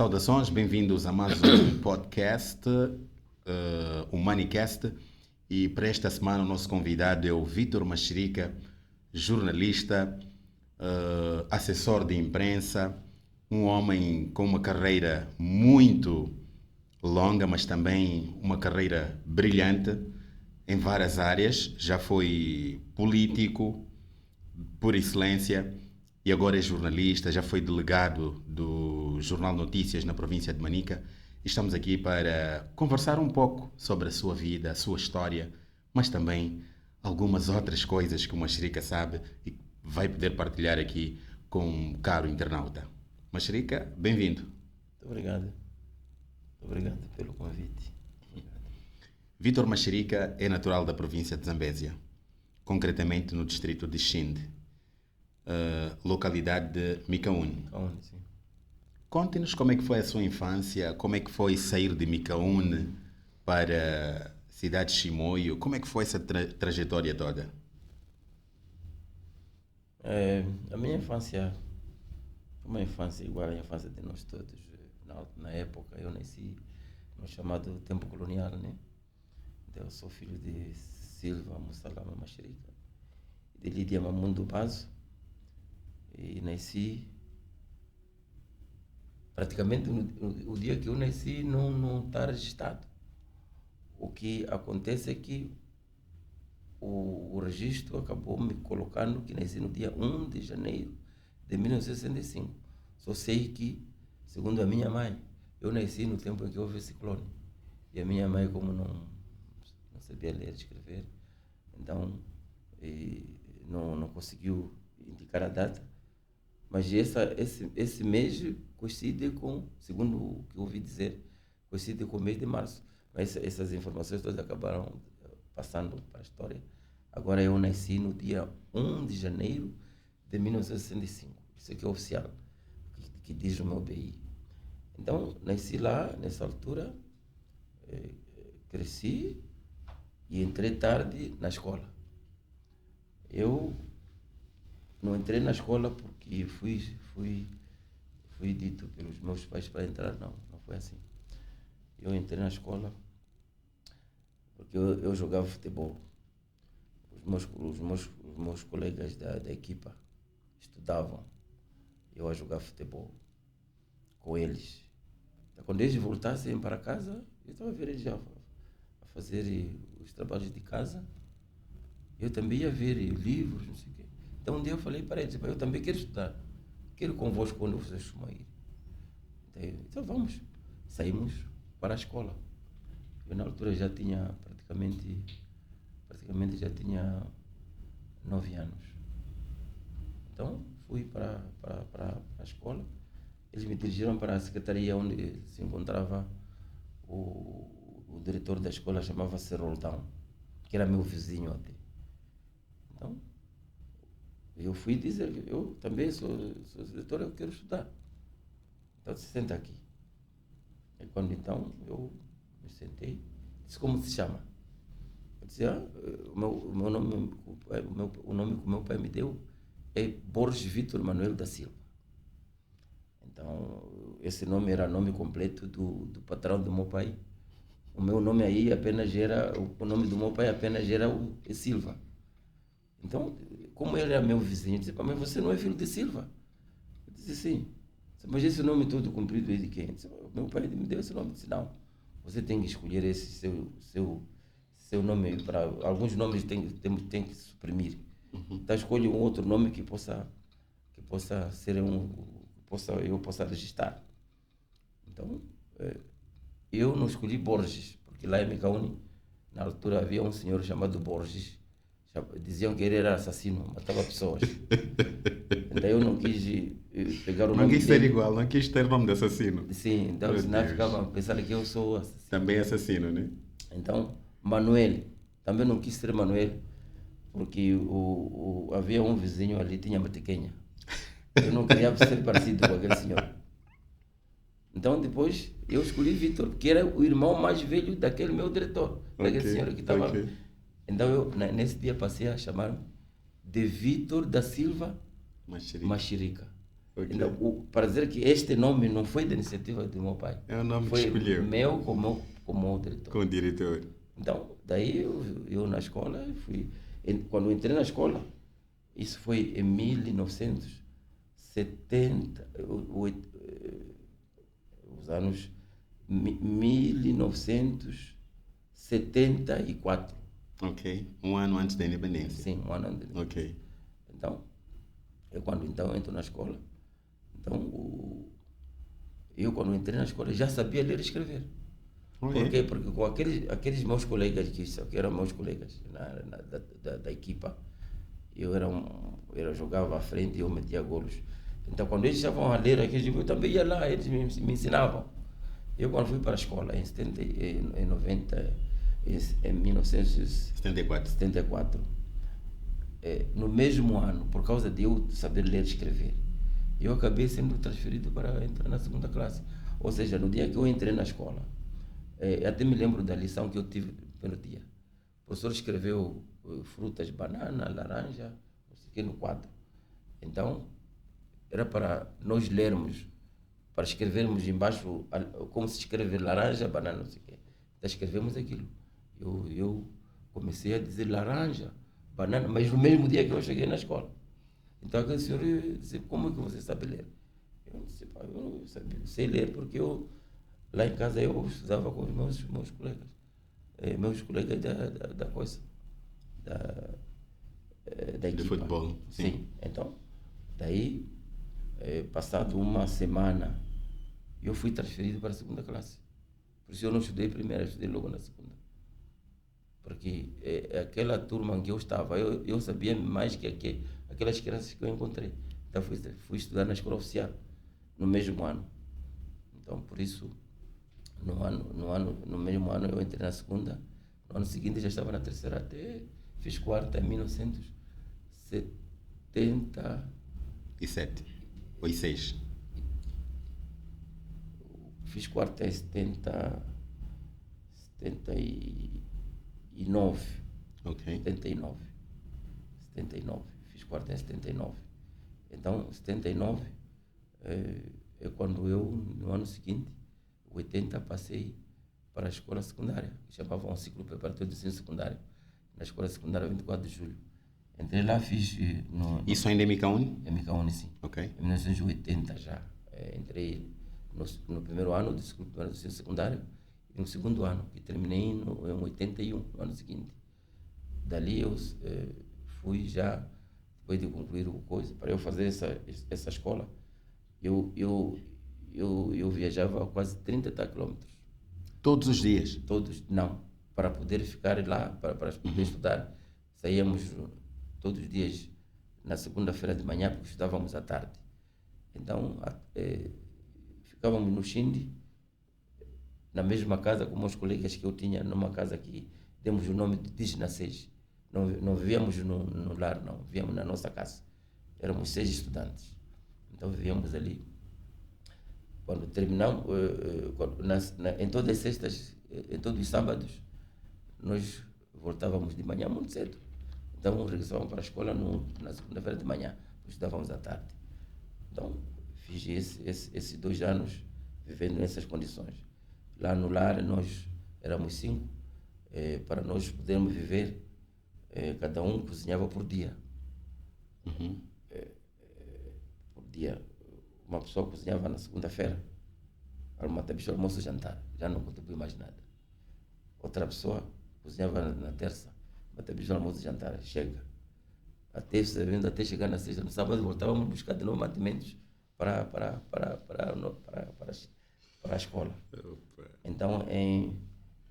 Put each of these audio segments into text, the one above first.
Saudações, bem-vindos a mais um podcast, o Manicast. E para esta semana o nosso convidado é o Vítor Machirica, jornalista, assessor de imprensa, um homem com uma carreira muito longa, mas também uma carreira brilhante em várias áreas. Já foi político por excelência e agora é jornalista, já foi delegado do Jornal Notícias na província de Manica. Estamos aqui para conversar um pouco sobre a sua vida, a sua história, mas também algumas outras coisas que o Machirica sabe e vai poder partilhar aqui com o caro internauta. Machirica, bem-vindo. Muito obrigado. Muito obrigado pelo convite. Vítor Machirica é natural da província de Zambésia, concretamente no distrito de Xinde, localidade de Micaúne. Sim. Conte-nos como é que foi a sua infância, como é que foi sair de Micaúne para a cidade de Chimoio, como é que foi essa trajetória toda? A minha infância, uma infância igual à infância de nós todos. Na época eu nasci no chamado tempo colonial, né? Então, eu sou filho de Silva Mussalama Machirica e de Lídia Mamundo Bazo, e nasci praticamente o dia que eu nasci não está registrado. O que acontece é que o registro acabou me colocando que nasci no dia 1 de janeiro de 1965. Só sei que, segundo a minha mãe, eu nasci no tempo em que houve ciclone. E a minha mãe, como não sabia ler e escrever, então não conseguiu indicar a data. Mas esse mês coincide com, segundo o que eu ouvi dizer, coincide com o mês de março. Mas essas informações todas acabaram passando para a história. Agora eu nasci no dia 1 de janeiro de 1965. Isso aqui é oficial, que diz o meu BI. Então, nasci lá, nessa altura, cresci e entrei tarde na escola. Eu não entrei na escola porque fui dito pelos meus pais para entrar, não foi assim. Eu entrei na escola porque eu jogava futebol. Os meus colegas da equipa estudavam, eu a jogar futebol com eles. Então, quando eles voltassem para casa, eu estava a ver eles já a fazer os trabalhos de casa. Eu também ia ver livros, não sei o quê. Então um dia eu falei para eles, eu também quero estudar, quero convosco quando vocês formarem. Então vamos, saímos para a escola. Eu na altura já tinha praticamente já tinha 9 anos. Então fui para a escola, eles me dirigiram para a secretaria onde se encontrava o diretor da escola, chamava-se Roldão, que era meu vizinho até. Então, eu fui dizer que eu também sou diretor, eu quero estudar. Então, se senta aqui. E quando então eu me sentei, disse: como se chama? Eu disse: o meu nome, o nome que o meu pai me deu é Borges Vítor Manuel da Silva. Então, esse nome era nome completo do patrão do meu pai. O meu nome aí apenas era, o nome do meu pai apenas era o Silva. Então, como ele era meu vizinho, eu disse: mas você não é filho de Silva? Eu disse: sim. Mas esse nome todo comprido é de quem? Eu disse: meu pai me deu esse nome. Eu disse: não, você tem que escolher esse seu nome. Para alguns nomes tem que suprimir. Então, escolha um outro nome que possa ser eu possa registrar. Então, eu não escolhi Borges, porque lá em Micaúne, na altura, havia um senhor chamado Borges. Diziam que ele era assassino, matava pessoas. Então eu não quis pegar o nome dele. Não quis ser igual, não quis ter nome de assassino. Sim, então senão ficava pensando que eu sou assassino. Também assassino, né? Então, Manuel, também não quis ser Manuel, porque havia um vizinho ali, tinha Matequenha. Eu não queria ser parecido com aquele senhor. Então depois eu escolhi Vítor, que era o irmão mais velho daquele meu diretor, daquele senhor que estava... Então eu, nesse dia, passei a chamar de Vítor da Silva Machirica. Ok. Então, para dizer que este nome não foi da iniciativa do meu pai. É o nome que Foi escolheu. meu como diretor. Com o diretor. Então, daí eu na escola, quando eu entrei na escola, isso foi em 1970, os anos 1974. Ok. Um ano antes da independência. Sim, um ano antes. Ok. Então, quando então entro na escola, então eu quando entrei na escola já sabia ler e escrever. Oh, Por é? quê? Porque com aqueles meus colegas que eram meus colegas da equipa, eu jogava à frente e eu metia golos. Então quando eles estavam a ler aqueles livros, eu também ia lá, eles me ensinavam. Eu quando fui para a escola em 74. 1974, no mesmo ano, por causa de eu saber ler e escrever, eu acabei sendo transferido para entrar na segunda classe. Ou seja, no dia que eu entrei na escola, até me lembro da lição que eu tive pelo dia. O professor escreveu frutas, banana, laranja, não sei o que, no quadro. Então, era para nós lermos, para escrevermos embaixo como se escreve laranja, banana, não sei o quê. Então, escrevemos aquilo. Eu comecei a dizer laranja, banana, mas no mesmo dia que eu cheguei na escola. Então, aquele senhor disse, como é que você sabe ler? Eu disse, pá, eu não sei ler porque lá em casa eu estudava com os meus colegas. Meus colegas da coisa, da equipa. De futebol. Sim. Então, daí, passado uma semana, eu fui transferido para a segunda classe. Por isso eu não estudei primeiro, eu estudei logo na segunda. Porque aquela turma em que eu estava, eu sabia mais que aquelas crianças que eu encontrei. Então fui estudar na escola oficial, no mesmo ano. Então, por isso, no mesmo ano eu entrei na segunda. No ano seguinte eu já estava na terceira, até fiz quarta em 1970. E 7. Ou e 6. Fiz quarta em 79. Ok. 79. Fiz quarta em 79. Então, 79 é quando eu, no ano seguinte, 80, passei para a escola secundária, que chamavam ciclo preparatório de ensino secundário, na escola secundária 24 de julho. Entrei lá, fiz... Isso ainda é Micaúni? É Micaúni, sim. Ok. Em 1980 já. Entrei no primeiro ano do ciclo preparatório de ensino secundário e no segundo ano, que terminei em 81, no ano seguinte. Dali eu fui já, depois de concluir o coisa, para eu fazer essa escola, eu viajava quase 30 quilômetros. Todos os dias? Todos, não. Para poder ficar lá, para poder estudar. Saíamos todos os dias na segunda-feira de manhã, porque estudávamos à tarde. Então, ficávamos no Xindi, na mesma casa com meus colegas que eu tinha, numa casa que demos o nome de Dígena 6. Não vivíamos no lar, não. Vivíamos na nossa casa. Éramos 6 estudantes. Então, vivíamos ali. Quando terminamos, em todas as sextas, em todos os sábados, nós voltávamos de manhã muito cedo. Então, regressávamos para a escola na segunda-feira de manhã, estudávamos à tarde. Então, fiz esses 2 anos vivendo nessas condições. Lá no lar, nós éramos 5, para nós podermos viver, cada um cozinhava por dia. Uhum. Por dia. Uma pessoa cozinhava na segunda-feira, matabicho, almoço e jantar, já não contribui mais nada. Outra pessoa cozinhava na terça, matabicho, almoço e jantar, chega. Até chegar na sexta, no sábado voltávamos a buscar de novo mantimentos para a escola. Então, em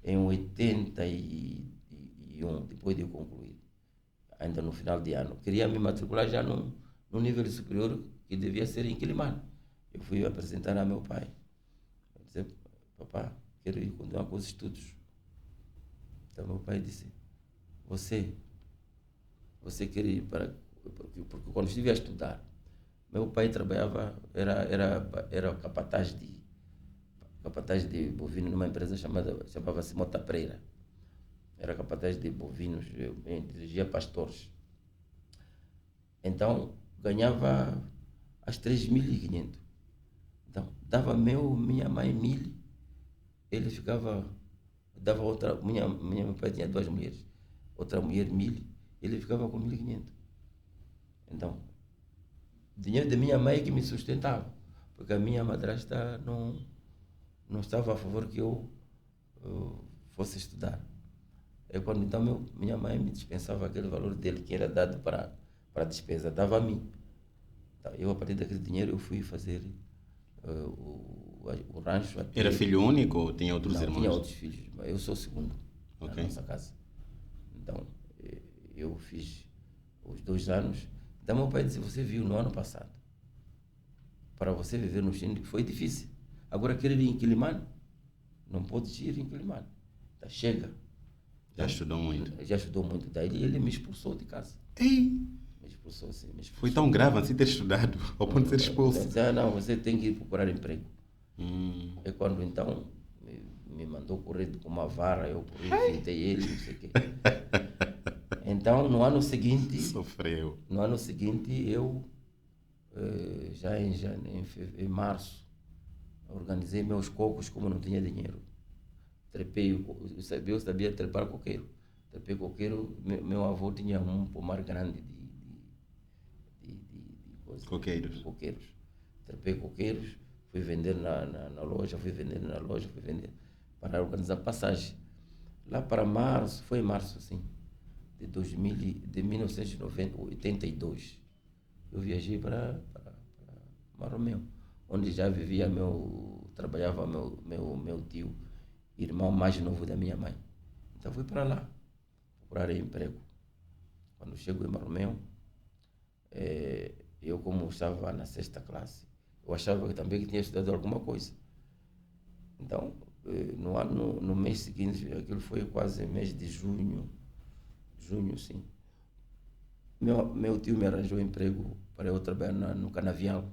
81, depois de eu concluir, ainda no final de ano, queria me matricular já no nível superior, que devia ser em Quilimane. Eu fui apresentar a meu pai. Eu disse, papá, quero ir continuar com os estudos. Então meu pai disse, você quer ir para... Porque quando estive a estudar, meu pai trabalhava, era capataz de bovino numa empresa chamava-se Mota Pereira. Era capataz de bovinos, eu dirigia pastores. Então, ganhava às 3.500. Então, dava minha mãe 1.000, ele ficava, dava outra, meu pai tinha 2 mulheres, outra mulher 1.000, ele ficava com 1.500. Então, o dinheiro da minha mãe que me sustentava, porque a minha madrasta não estava a favor que eu fosse estudar. É quando então minha mãe me dispensava aquele valor dele que era dado para a despesa, dava a mim. Então, eu, a partir daquele dinheiro, eu fui fazer o rancho. Era filho único ou tinha outros irmãos? Tinha outros filhos, mas eu sou o segundo na Ok. nossa casa. Então, eu fiz os 2 anos. Então, meu pai disse, você viu no ano passado, para você viver no Chile foi difícil. Agora, querer ir em Quilimane, não pode ir em Quilimane. Então, chega. Já estudou muito. Já estudou muito. Daí ele me expulsou de casa. Ei, Me expulsou, sim. Me expulsou. foi tão grave assim ter estudado, ao ponto de ser expulso. Não, você tem que ir procurar emprego. Hum. É quando então me mandou correr com uma vara, eu corri, visitei ele, não sei o quê. Então, no ano seguinte, Sofreu. eu, já em março, organizei meus cocos como não tinha dinheiro. Trepei, eu sabia trepar coqueiro. Trepei coqueiro, meu avô tinha um pomar grande de Coqueiros. coqueiros. Trepei coqueiros, fui vender na loja, fui vender para organizar passagem. Lá para março, foi em março, sim, de 1982, eu viajei para Marromeu, onde já vivia trabalhava meu tio, irmão mais novo da minha mãe. Então fui para lá, procurar emprego. Quando chego em Marromeu, eu como estava na 6ª classe, eu achava que também tinha estudado alguma coisa. Então, no mês seguinte, aquilo foi quase mês de junho, sim. Meu tio me arranjou um emprego para eu trabalhar no canavial,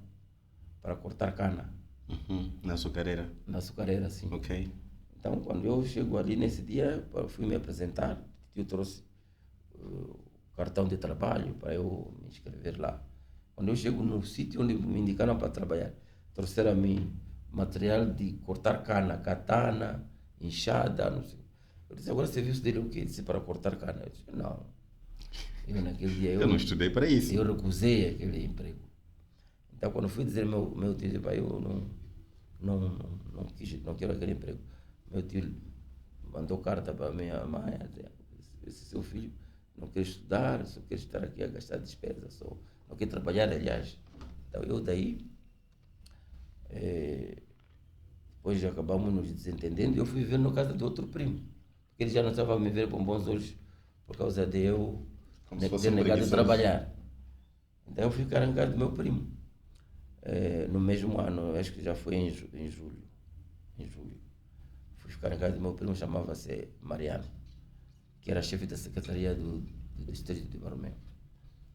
para cortar cana. Uhum. Na açucareira? Na açucareira, sim. Ok. Então, quando eu chego ali nesse dia, fui me apresentar, eu trouxe o cartão de trabalho para eu me inscrever lá. Quando eu chego no sítio onde me indicaram para trabalhar, trouxeram a mim material de cortar cana, katana, enxada, não sei. Eu disse, agora serviço dele é o quê? Ele disse, para cortar cana. Eu disse, não. Eu naquele dia, Eu não estudei para isso. Eu recusei aquele emprego. Então, quando fui dizer meu tio, pai, eu não quero aquele emprego. Meu tio mandou carta para minha mãe, esse seu filho não quer estudar, só quer estar aqui a gastar despesa, só não quer trabalhar, aliás. Então, eu daí, depois já acabamos nos desentendendo, e eu fui viver na casa de outro primo, porque ele já não estava a me ver com bons olhos por causa de eu ter negado de trabalhar. Então, eu fui ficar na casa do meu primo. No mesmo ano, acho que já foi em julho. Fui ficar na casa do meu primo, chamava-se Mariano, que era chefe da secretaria do distrito de Marromeu.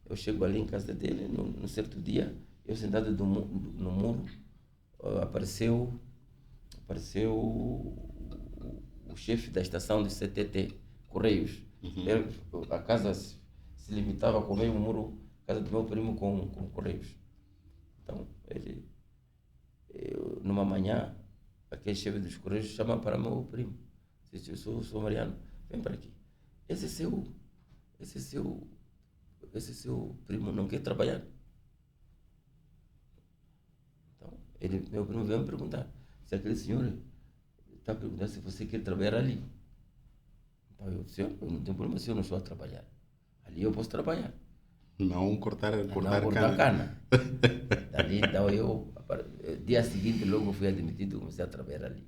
Eu chego ali em casa dele, num certo dia, eu sentado no muro, apareceu o chefe da estação de CTT, Correios. Uhum. A casa se limitava com o meio muro, a casa do meu primo com Correios. Então, numa manhã, aquele chefe dos Correios chama para meu primo. Diz, eu sou Mariano, vem para aqui. Esse seu primo não quer trabalhar? Então, meu primo veio me perguntar se aquele senhor está perguntando se você quer trabalhar ali. Então, eu disse, eu não tenho problema se eu não estou a trabalhar. Ali eu posso trabalhar. Não cortar cana. Dali, então, dia seguinte, logo fui admitido e comecei a trabalhar ali.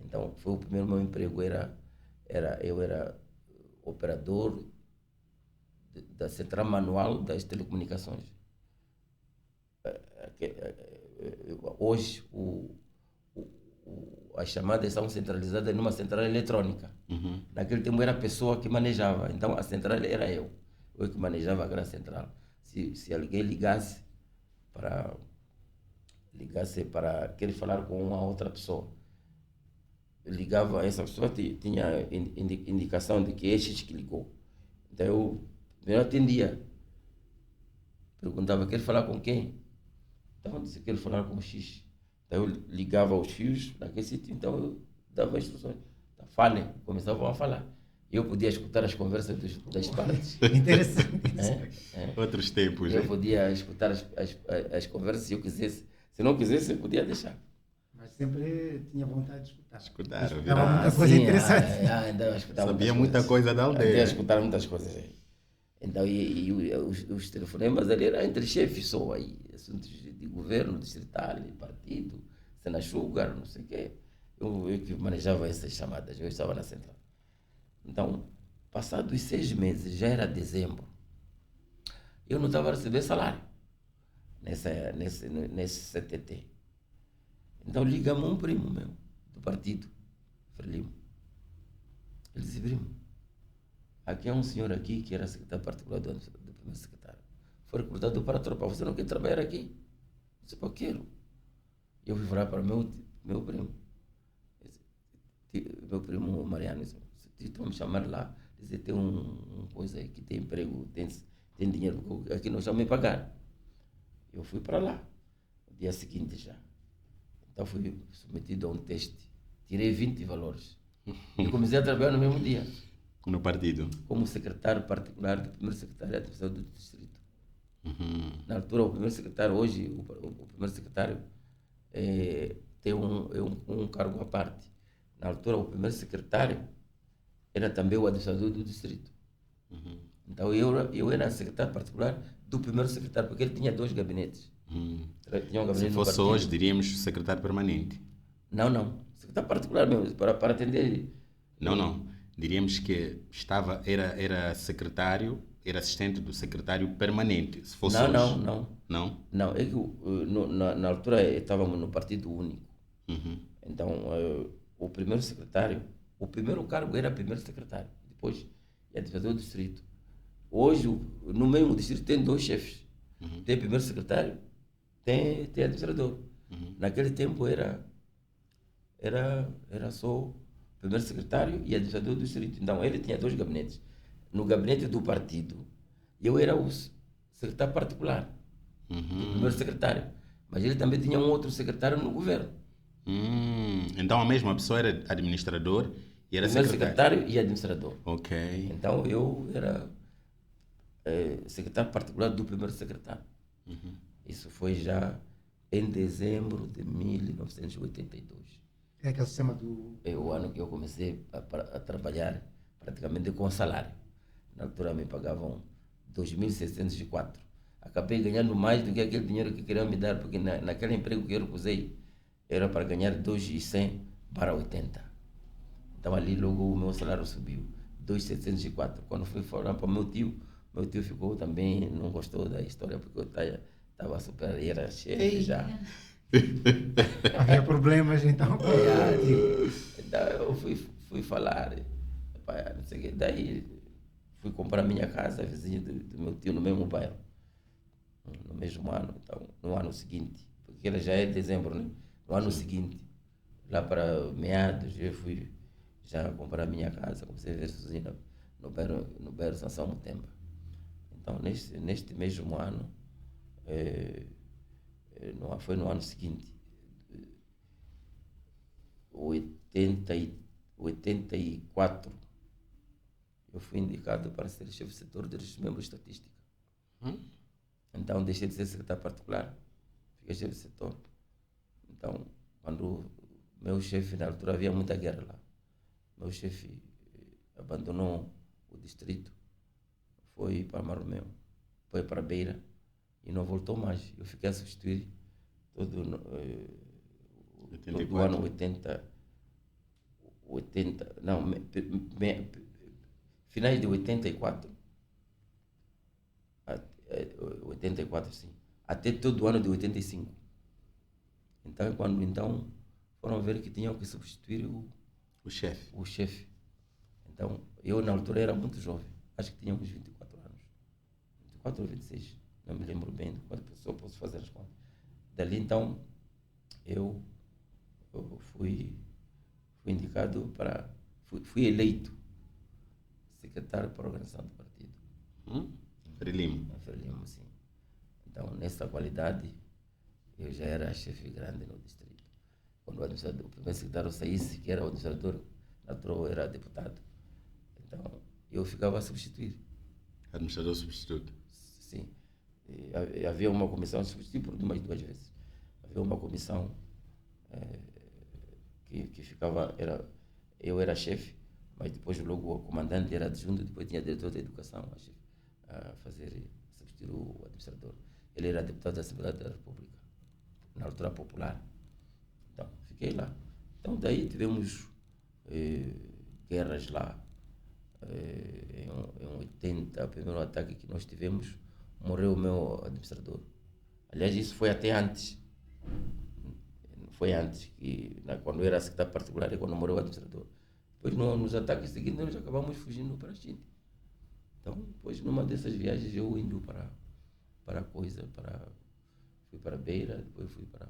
Então, foi o primeiro meu emprego, eu era operador da central manual das telecomunicações. Hoje, as chamadas são centralizadas numa central eletrônica. Uhum. Naquele tempo era a pessoa que manejava, então a central era eu que manejava aquela central. Se alguém ligasse para querer falar com uma outra pessoa, ligava, essa pessoa tinha indicação de que é X que ligou. Então eu primeiro atendia, perguntava, quer falar com quem? Então, disse que ele falar com o X. Então, eu ligava aos fios naquele sítio, então eu dava instruções. Então, falem, começavam a falar. Eu podia escutar as conversas das partes. Interessante. Outros tempos, Eu podia escutar as conversas se eu quisesse. Se não quisesse, eu podia deixar. Mas sempre tinha vontade de escutar. Escutar, Escutava muita virar. coisa interessante. Então eu escutava Sabia muitas muita coisa da aldeia. Até escutar muitas coisas. Então, os telefonemas ali eram entre chefes só, aí, assuntos de governo, distrital, partido, Sena Sugar, não sei o quê. Eu que manejava essas chamadas, eu estava na central. Então, passados 6 meses, já era dezembro, eu não estava a receber salário nesse CTT. Então, liga-me um primo meu, do partido, Frelimo. Ele disse, primo, aqui é um senhor aqui que era secretário particular do primeiro secretário. Foi recrutado para a tropa. Você não quer trabalhar aqui? Eu disse, eu quero. Eu fui falar para meu primo. Meu primo Mariano disse, estão me chamar lá. Dizer, tem uma coisa aí que tem emprego, tem dinheiro, aqui não estão me pagar. Eu fui para lá, no dia seguinte já. Então fui submetido a um teste. Tirei 20 valores. E comecei a trabalhar no mesmo dia. No partido? Como secretário particular do primeiro secretariado do distrito. Na altura, o primeiro secretário, hoje, o primeiro secretário tem um cargo à parte. Na altura, o primeiro secretário era também o administrador do distrito. Então, eu era secretário particular do primeiro secretário, porque ele tinha 2 gabinetes. Tinha um gabinete Se no fosse partido. hoje, diríamos secretário permanente. Não. Secretário particular mesmo, para atender. Não. Diríamos que era secretário, era assistente do secretário permanente. Se fosse hoje. Não. Não? Não, é que na altura estávamos no partido único. Então, o primeiro secretário, o primeiro cargo era primeiro secretário, depois é administrador do distrito. Hoje, no mesmo distrito, tem 2 chefes. Tem primeiro secretário, tem administrador. Naquele tempo era só primeiro secretário e administrador do distrito. Então, ele tinha 2 gabinetes. No gabinete do partido, eu era o secretário particular do primeiro secretário. Mas ele também tinha um outro secretário no governo. Então a mesma pessoa era administrador e era Primeiro secretário. secretário e administrador. Ok. Então, eu era secretário particular do primeiro secretário. Isso foi já em dezembro de 1982. É aquele sistema do... É o ano que eu comecei a trabalhar praticamente com salário. Na altura me pagavam 2.604. Acabei ganhando mais do que aquele dinheiro que queriam me dar, porque naquele emprego que eu recusei era para ganhar 2.100 para 80. Então ali logo o meu salário subiu, 2.704. Quando fui falar para meu tio ficou também, não gostou da história, porque eu estava super, era chefe já. Havia problemas, então. Então eu fui falar, não sei o que, daí fui comprar minha casa, vizinho do meu tio, no mesmo bairro, no mesmo ano. Então, no ano seguinte, porque ela já é dezembro, né? No ano seguinte, lá para meados, eu fui já comprar minha casa, comecei a ver sozinho no bairro Sansão Mutemba. Então, neste mesmo ano, foi no ano seguinte, 84, eu fui indicado para ser chefe de setor de registro membro de estatística. Então, deixei de ser secretário particular, fiquei chefe de setor. Então, quando meu chefe, na altura havia muita guerra lá, meu chefe abandonou o distrito, foi para Maromeu, foi para Beira e não voltou mais. Eu fiquei a substituir todo o ano 80, não, finais de 84, 84 sim, até todo o ano de 85. Então, quando foram ver que tinham que substituir o chefe. Então, eu na altura era muito jovem, acho que tinha uns 24 anos, 24 ou 26, não me lembro bem de quantas pessoas posso fazer as contas. Dali então, eu fui indicado fui eleito secretário para a organização do partido. Frelimo. Frelimo, sim. Então, nessa qualidade, eu já era chefe grande no distrito. Quando o primeiro secretário saísse, que era o administrador, na altura era deputado. Então, eu ficava a substituir. Administrador substituto. Sim. E havia uma comissão, substituí por mais 2 vezes. Havia uma comissão que ficava, eu era chefe, mas depois logo o comandante era adjunto, depois tinha diretor da educação a substituir o administrador. Ele era deputado da Assembleia da República, na altura popular. Então, fiquei lá. Então, daí tivemos guerras lá. Em 80, o primeiro ataque que nós tivemos, morreu o meu administrador. Aliás, isso foi até antes. Foi antes, quando eu era secretário particular, é quando morreu o administrador. Depois, nos ataques seguintes, nós acabamos fugindo para a China. Então, depois, numa dessas viagens, eu indo para fui para Beira, depois fui para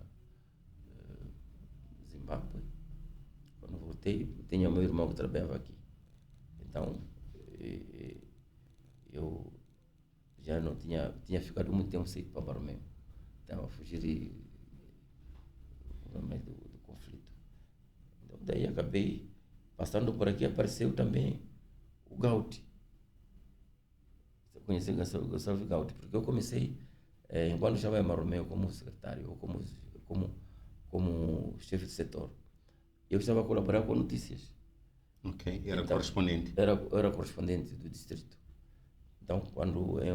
Zimbábue. Quando voltei, tinha meu irmão que trabalhava aqui. Então, eu já não tinha ficado muito tempo sem ir para Baromeu. Então, a fugir do conflito. Então, daí acabei passando por aqui, apareceu também o Gauti. Você conheceu o Gonçalves Gauti, porque eu comecei, enquanto estava em Baromeu, como secretário, ou como chefe de setor. Eu estava a colaborar com notícias. Ok, era Então, correspondente. Era correspondente do distrito. Então, quando em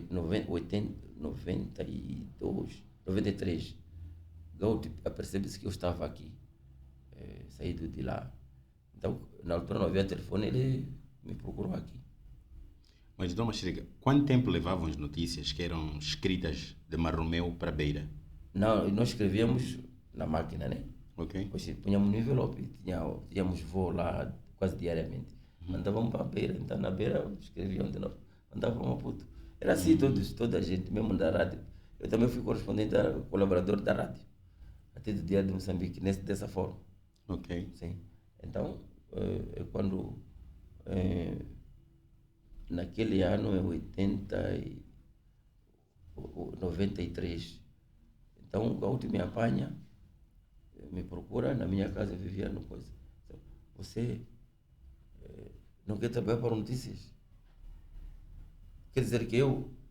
93, Gauti apercebe-se que eu estava aqui, saído de lá. Então, na altura não havia telefone, ele me procurou aqui. Mas, Dom Machirica, quanto tempo levavam as notícias que eram escritas de Marromeu para Beira? Não, nós escrevíamos na máquina, né? Ok. Pois punhamos no envelope, tínhamos voo lá quase diariamente. Mandávamos para a Beira, então na Beira escreviam de novo, mandavam para Maputo. Era assim toda a gente, mesmo da rádio. Eu também fui correspondente, colaborador da rádio, até do Diário de Moçambique, dessa forma. Ok. Sim. Então, quando, naquele ano, em 93, então o Gauti me apanha, me procura, na minha casa vivia no coisa. Você não quer trabalhar para notícias? Quer dizer que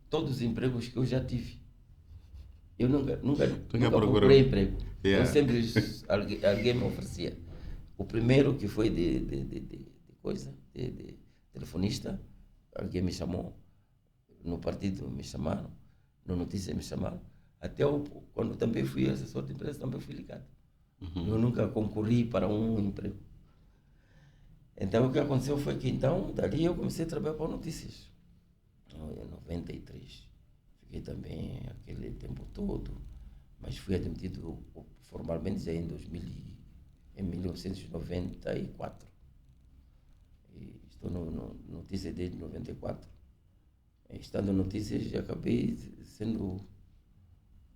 todos os empregos que eu já tive, eu nunca procurei emprego. Yeah. Eu sempre, alguém me oferecia. O primeiro que foi de telefonista, alguém me chamou, no partido me chamaram, no Notícias me chamaram. Até quando também fui assessor de imprensa, também fui ligado. Eu nunca concorri para um emprego. Então, o que aconteceu foi que, dali eu comecei a trabalhar para Notícias. Em 93. Fiquei também aquele tempo todo, mas fui admitido formalmente já em 1994. E estou no Notícias desde 94. Estando em Notícias, acabei sendo...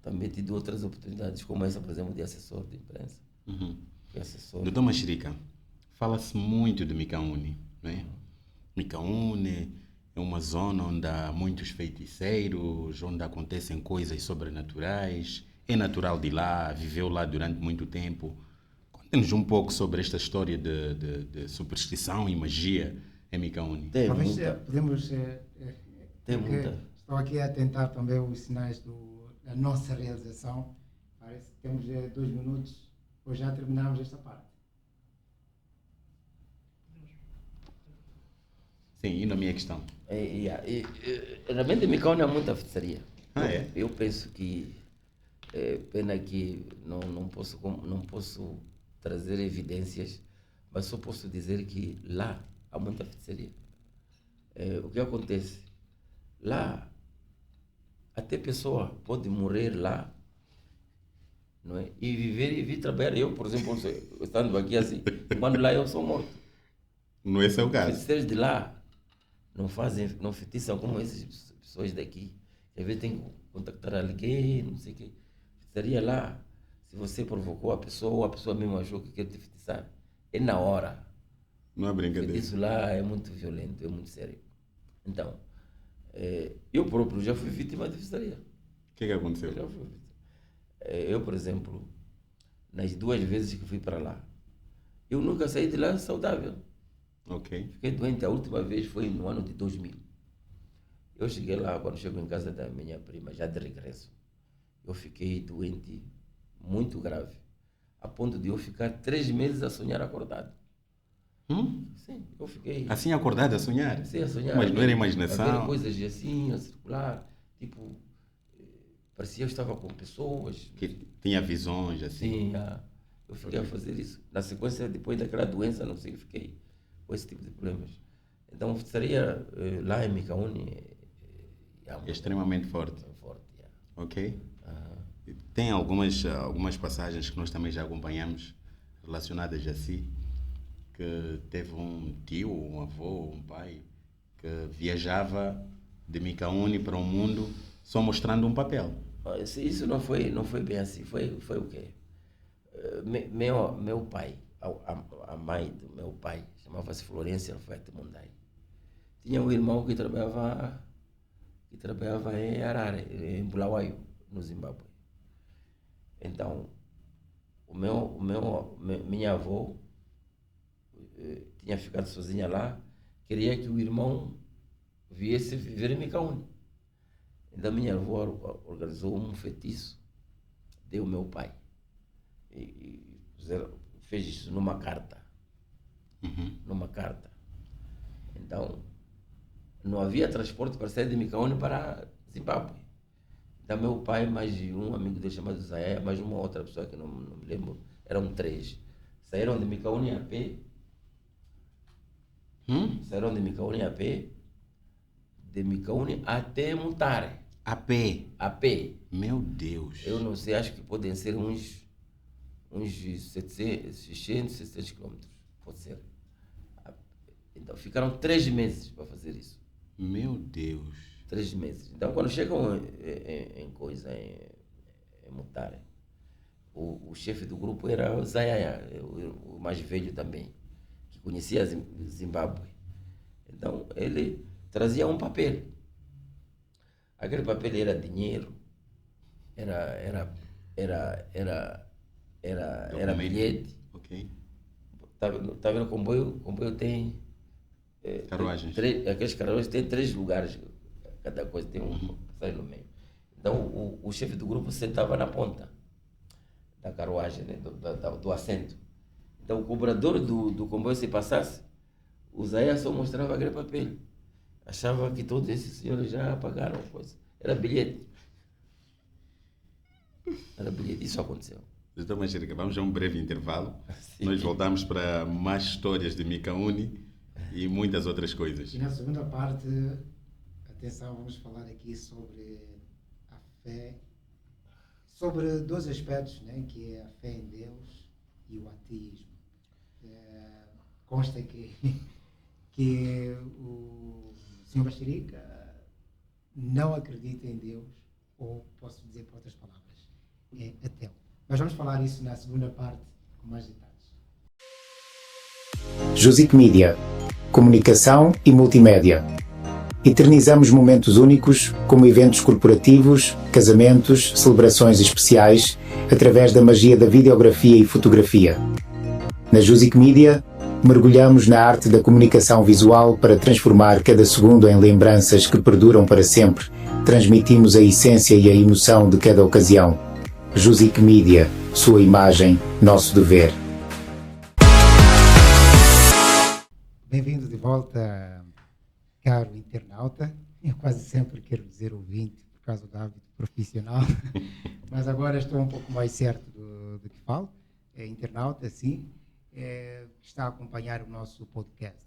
Também tive outras oportunidades, como essa, por exemplo, de assessor de imprensa. Doutor Machirica, fala-se muito de Micaúne, né? Micaúne é uma zona onde há muitos feiticeiros, onde acontecem coisas sobrenaturais. É natural de lá, viveu lá durante muito tempo. Conte-nos um pouco sobre esta história de superstição e magia em Micaúne. Tem Talvez muita. podemos. Tem muita. Estou aqui a tentar também os sinais da nossa realização. Parece que temos 2 minutos, ou já terminamos esta parte. Sim, indo à minha questão. Realmente, Micaúne há muita feitiçaria. É? Eu penso que, pena que não posso trazer evidências, mas só posso dizer que lá há muita feitiçaria. O que acontece? Lá, até pessoa pode morrer lá, não é? E viver e vir trabalhar. Eu, por exemplo, estando aqui assim, quando lá eu sou morto. Não é esse o caso. Feiticeiros de lá não feitiçam como essas pessoas daqui. Às vezes tem que contactar alguém, não sei o quê. Feitiçaria lá, se você provocou a pessoa ou a pessoa mesmo achou que quer te feitiçar, é na hora. Não é brincadeira. Isso lá é muito violento, é muito sério. Então, eu próprio já fui vítima de feitiçaria. O que aconteceu? Já fui vítima. Eu, por exemplo, nas 2 vezes que fui para lá, eu nunca saí de lá saudável. Ok. Fiquei doente, a última vez foi no ano de 2000. Eu cheguei lá, quando chego em casa da minha prima, já de regresso, eu fiquei doente, muito grave, a ponto de eu ficar 3 meses a sonhar acordado. Sim, eu fiquei Assim acordado a sonhar? assim a sonhar. Mas não era A ver imaginação? coisas assim, a circular, tipo, parecia que eu estava com pessoas. Que tinha visões assim? Sim, eu fiquei a fazer isso. Na sequência, depois daquela doença, não sei, fiquei com esse tipo de problemas. Então, estaria lá em Micaúni, Extremamente forte. muito forte. Ok? Ah, Tem algumas passagens que nós também já acompanhamos relacionadas a si, que teve um tio, um avô, um pai, que viajava de Micaúni para o mundo só mostrando um papel. Isso não foi bem assim. Foi o quê? Meu pai, a mãe do meu pai, chamava-se Florência Alfete Mundai. Tinha um irmão que trabalhava em Harare, em Bulawayo, no Zimbábue. Então, minha avó tinha ficado sozinha lá, queria que o irmão viesse viver em Micaúni. Então, minha avó organizou um feitiço, deu ao meu pai. Fez isso numa carta. Numa carta. Então, não havia transporte para sair de Micaúni para Zimbábue. Então, meu pai, mais de um amigo dele chamado Zé, mais uma outra pessoa que não me lembro, eram 3. Saíram de Micaúni a pé. Saíram de Micaúni a pé. De Micaúni até Mutare. A pé. A pé. Meu Deus. Eu não sei, acho que podem ser uns 700, 600, 700 quilômetros. Pode ser. Então, ficaram 3 meses para fazer isso. Meu Deus. 3 meses. Então, quando chegam em Mutare, o chefe do grupo era o Zayaya, o mais velho também, que conhecia Zimbábue. Então, ele trazia um papel. Aquele papel era dinheiro, era bilhete. Ok. Tá vendo o comboio? O comboio tem Carruagens. aqueles carruagens têm 3 lugares, cada coisa tem um sai no meio. Então o chefe do grupo sentava na ponta da carruagem, né, do assento. Então o cobrador do comboio, se passasse, o Zé só mostrava aquele papel. Achava que todos esses senhores já pagaram coisa. Era bilhete. Era bilhete. Isso aconteceu. Doutor Machirica, vamos a um breve intervalo. Sim. Nós voltamos para mais histórias de Micaúni e muitas outras coisas. E na segunda parte, atenção, vamos falar aqui sobre a fé, sobre 2 aspectos, né, que é a fé em Deus e o ateísmo. Consta que o Sr. Machirica não acredita em Deus, ou posso dizer por outras palavras, é ateu. Mas vamos falar isso na segunda parte com mais detalhes. Jusic Media. Comunicação e multimédia. Eternizamos momentos únicos, como eventos corporativos, casamentos, celebrações especiais, através da magia da videografia e fotografia. Na Jusic Media, mergulhamos na arte da comunicação visual para transformar cada segundo em lembranças que perduram para sempre. Transmitimos a essência e a emoção de cada ocasião. Jusic Media, sua imagem, nosso dever. Bem-vindo de volta, caro internauta. Eu quase sempre quero dizer ouvinte, por causa do hábito profissional, mas agora estou um pouco mais certo do que falo. É internauta, sim, que está a acompanhar o nosso podcast.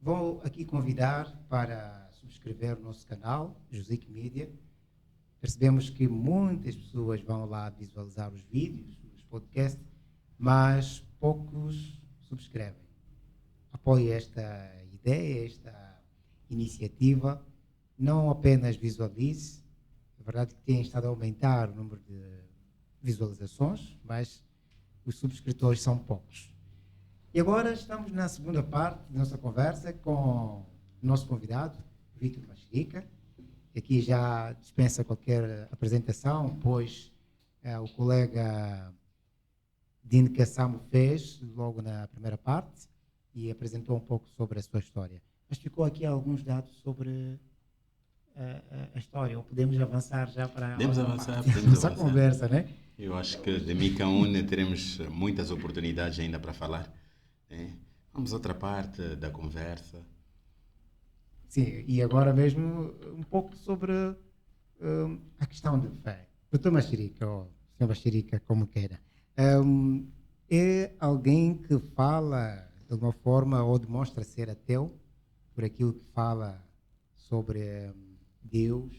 Vou aqui convidar para subscrever o nosso canal, Jusic Media. Percebemos que muitas pessoas vão lá visualizar os vídeos, os podcasts, mas poucos subscrevem. Apoie esta ideia, esta iniciativa. Não apenas visualize, é verdade que tem estado a aumentar o número de visualizações, mas os subscritores são poucos. E agora estamos na segunda parte da nossa conversa com o nosso convidado, Vítor Machirica. Aqui já dispensa qualquer apresentação, pois o colega Dino Kassamo fez logo na primeira parte e apresentou um pouco sobre a sua história. Mas ficou aqui alguns dados sobre a história, ou podemos avançar já para Podemos a avançar, parte podemos nossa avançar. conversa, né? Eu acho que de Micaúne teremos muitas oportunidades ainda para falar. Né? Vamos a outra parte da conversa. Sim, e agora mesmo um pouco sobre a questão de fé. Doutor Machirica, ou Sr. Machirica, como queira, é alguém que fala de alguma forma ou demonstra ser ateu por aquilo que fala sobre Deus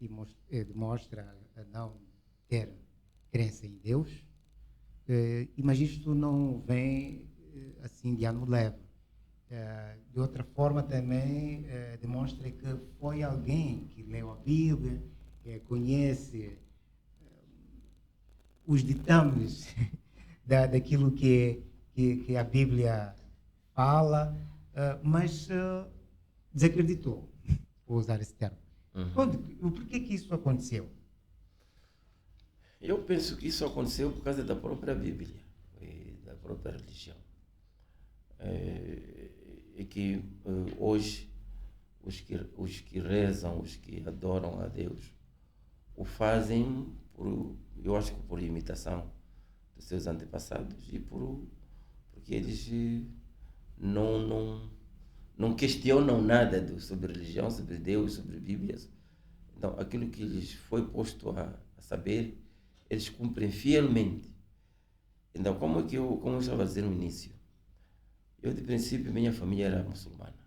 e demonstra a não ter crença em Deus, mas isto não vem assim de ano leve. De outra forma também demonstra que foi alguém que leu a Bíblia, conhece os ditames daquilo que a Bíblia fala, mas desacreditou, vou usar esse termo. Por que isso aconteceu? Eu penso que isso aconteceu por causa da própria Bíblia e da própria religião. E que hoje os que rezam, os que adoram a Deus, o fazem, eu acho que por imitação dos seus antepassados e porque eles não questionam nada sobre religião, sobre Deus, sobre Bíblia. Então, aquilo que lhes foi posto a saber, eles cumprem fielmente. Então, como eu estava a dizer no início, eu de princípio minha família era muçulmana.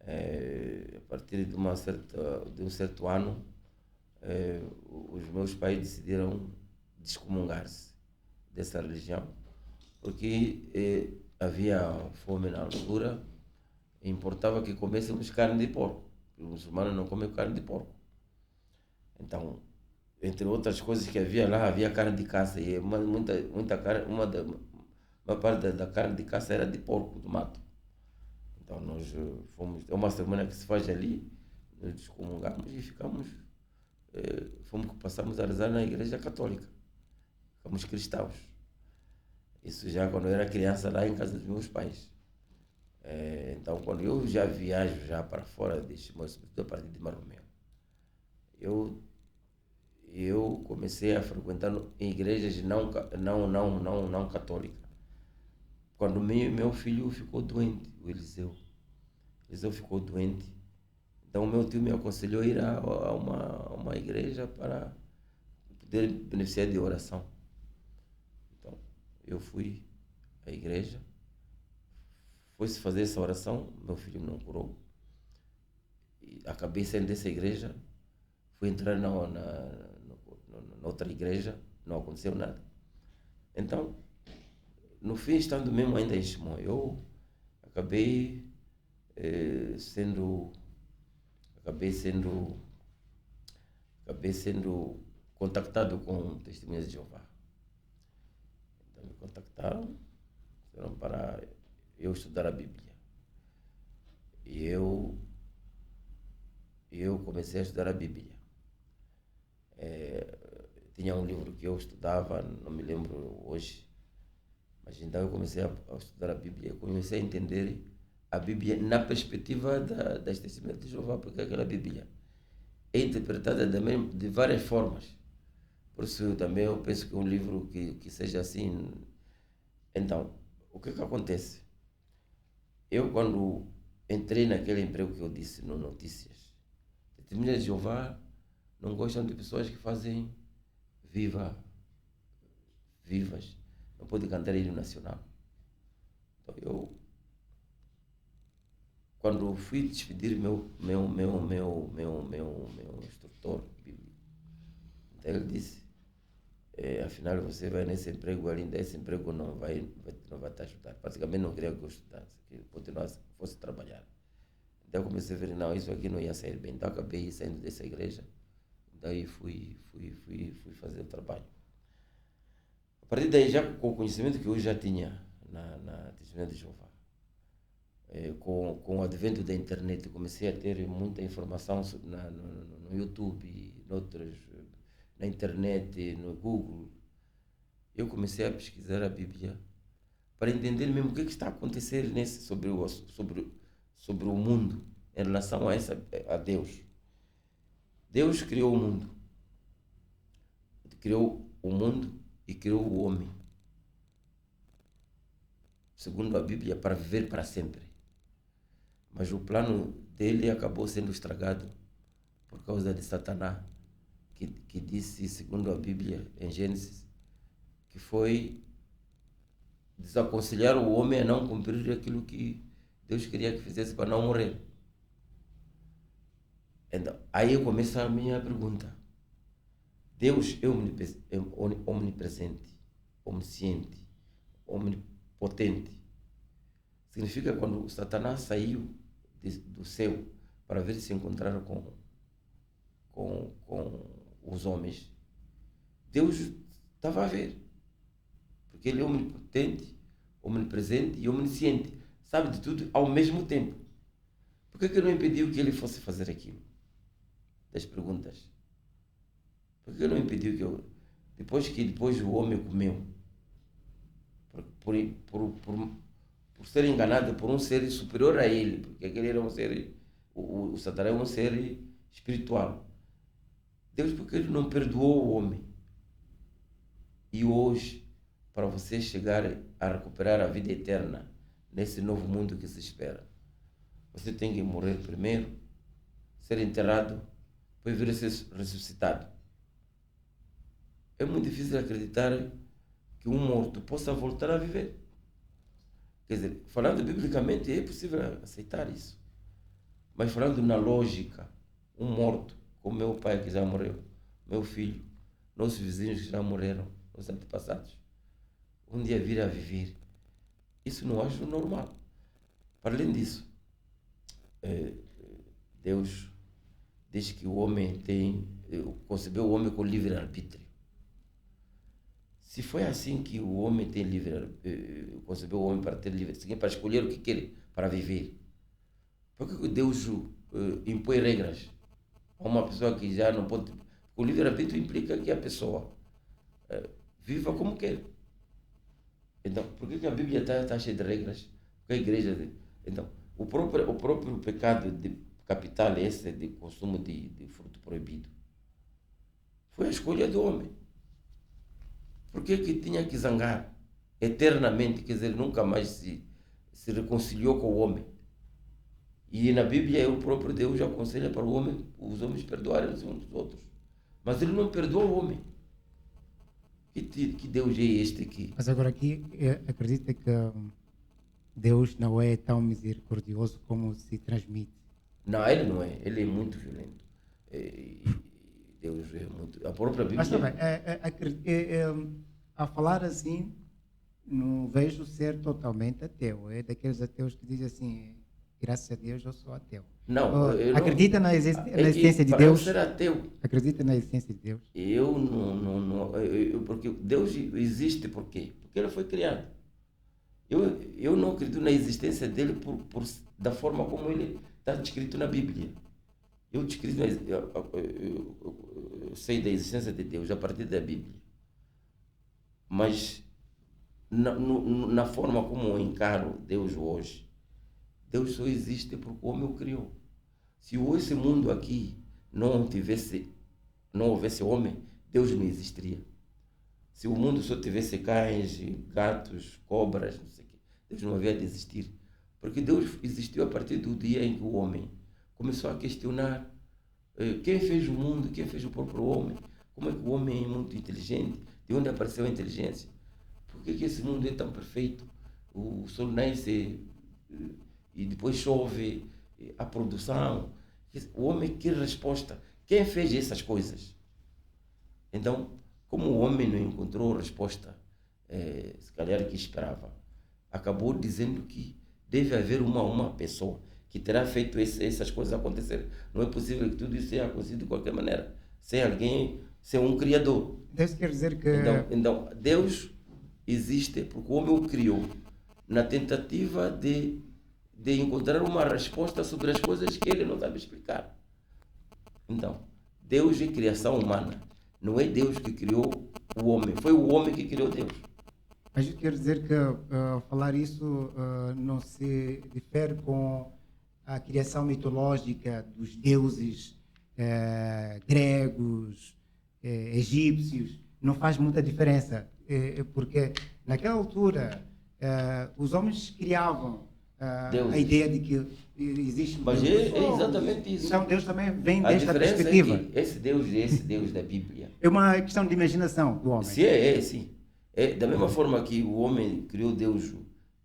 A partir de um certo ano, os meus pais decidiram descomungar-se dessa religião, porque havia fome na altura e importava que comêssemos carne de porco. Os muçulmanos não comem carne de porco. Então, entre outras coisas que havia lá, havia carne de caça, e muita carne, uma parte da carne de caça era de porco, do mato. Então nós fomos, é uma semana que se faz ali, nós descomungamos e passamos a rezar na igreja católica. Ficamos cristãos. Isso já quando eu era criança lá em casa dos meus pais. Então quando eu já viajo já para fora deste moço, sobretudo a partir de Marromeu, eu comecei a frequentar em igrejas não católicas. Quando meu filho ficou doente, o Eliseu ficou doente, então meu tio me aconselhou a ir a uma igreja para poder beneficiar de oração. Então eu fui à igreja, foi-se fazer essa oração, meu filho não curou, e acabei saindo dessa igreja, fui entrar na outra igreja, não aconteceu nada. Então, no fim, estando mesmo ainda em Chimó, eu acabei sendo contactado com Testemunhas de Jeová. Então me contactaram, disseram para eu estudar a Bíblia. E eu comecei a estudar a Bíblia. Tinha um livro que eu estudava, não me lembro hoje, mas então eu comecei a estudar a Bíblia, comecei a entender a Bíblia na perspectiva das Testemunhas de Jeová, porque aquela Bíblia é interpretada de várias formas. Por isso também eu penso que um livro que seja assim. Então, o que acontece? Eu, quando entrei naquele emprego que eu disse no Notícias, Testemunhas de Jeová não gostam de pessoas que fazem vivas, não pode cantar hino nacional. Então eu, quando fui despedir meu instrutor bíblico, então ele disse, afinal você vai nesse emprego, ainda esse emprego não vai te ajudar. Praticamente não queria que eu estudasse, que eu continuasse, fosse trabalhar. Então eu comecei a ver, não, isso aqui não ia sair bem. Então acabei saindo dessa igreja, daí fui fazer o trabalho. A partir daí, já com o conhecimento que eu já tinha na Testemunha de Jeová, com o advento da internet, comecei a ter muita informação no YouTube e na internet, no Google, eu comecei a pesquisar a Bíblia para entender mesmo o que está a acontecer sobre o mundo em relação a Deus. Deus criou o mundo. Criou o mundo e criou o homem, segundo a Bíblia, para viver para sempre. Mas o plano dele acabou sendo estragado por causa de Satanás, que disse, segundo a Bíblia, em Gênesis, que foi desaconselhar o homem a não cumprir aquilo que Deus queria que fizesse para não morrer. Então, aí começa a minha pergunta. Deus é omnipresente, onisciente, omnipotente. Significa que quando Satanás saiu do céu para vir se encontrar com os homens, Deus estava a ver. Porque ele é omnipotente, omnipresente e omnisciente. Sabe de tudo ao mesmo tempo. Por que não impediu que ele fosse fazer aquilo? Das perguntas. Por que não impediu que depois o homem comeu? Por ser enganado por um ser superior a ele, porque aquele era um ser, o Satanás é um ser espiritual. Deus, porque ele não perdoou o homem? E hoje, para você chegar a recuperar a vida eterna nesse novo mundo que se espera, você tem que morrer primeiro, ser enterrado, depois vir a ser ressuscitado. É muito difícil acreditar que um morto possa voltar a viver. Quer dizer, falando biblicamente, é possível aceitar isso. Mas falando na lógica, um morto, como meu pai que já morreu, meu filho, nossos vizinhos que já morreram, os antepassados, um dia vir a viver, isso não acho normal. Para além disso, Deus diz que o homem concebeu o homem com livre-arbítrio. Se foi assim que o homem tem concebeu o homem para ter livre, para escolher o que quer para viver, por que Deus impõe regras a uma pessoa que já não pode? O livre-arbítrio implica que a pessoa viva como quer. Então, por que a Bíblia está cheia de regras? Porque a igreja... Então, o próprio pecado capital, esse de consumo de fruto proibido, foi a escolha do homem. Por que tinha que zangar eternamente? Quer dizer, nunca mais se reconciliou com o homem. E na Bíblia o próprio Deus aconselha para os homens perdoarem uns dos outros. Mas ele não perdoa o homem. Que Deus é este aqui? Mas agora aqui, acredita que Deus não é tão misericordioso como se transmite? Não, ele não é. Ele é muito violento. Deus é muito... A própria Bíblia... Mas também, a falar assim, não vejo ser totalmente ateu. É daqueles ateus que dizem assim, graças a Deus eu sou ateu. Não, acredita na existência de Deus? Ser ateu. Acredita na existência de Deus? Eu não porque Deus existe por quê? Porque ele foi criado. Eu não acredito na existência dele da forma como ele está descrito na Bíblia. Eu sei da existência de Deus a partir da Bíblia. Mas na forma como eu encaro Deus hoje, Deus só existe porque o homem o criou. Se esse mundo aqui não houvesse homem, Deus não existiria. Se o mundo só tivesse cães, gatos, cobras, não sei o quê, Deus não havia de existir. Porque Deus existiu a partir do dia em que o homem começou a questionar quem fez o mundo, quem fez o próprio homem, como é que o homem é muito inteligente, de onde apareceu a inteligência, por que esse mundo é tão perfeito, o sol nasce e depois chove, a produção, o homem quer resposta, quem fez essas coisas? Então, como o homem não encontrou resposta, se calhar que esperava, acabou dizendo que deve haver uma pessoa que terá feito essas coisas acontecer. Não é possível que tudo isso tenha acontecido de qualquer maneira, sem alguém, sem um criador. Deus quer dizer que... Então, Deus existe porque o homem o criou na tentativa de encontrar uma resposta sobre as coisas que ele não sabe explicar. Então, Deus é criação humana. Não é Deus que criou o homem, foi o homem que criou Deus. Mas eu quero dizer que falar isso não se difere com a criação mitológica dos deuses gregos, egípcios. Não faz muita diferença, porque naquela altura os homens criavam a ideia de que existe um Mas Deus. é exatamente isso. Então Deus também vem A desta diferença perspectiva. é que esse Deus da Bíblia. É uma questão de imaginação do homem. Sim, sim. É, da mesma forma que o homem criou Deus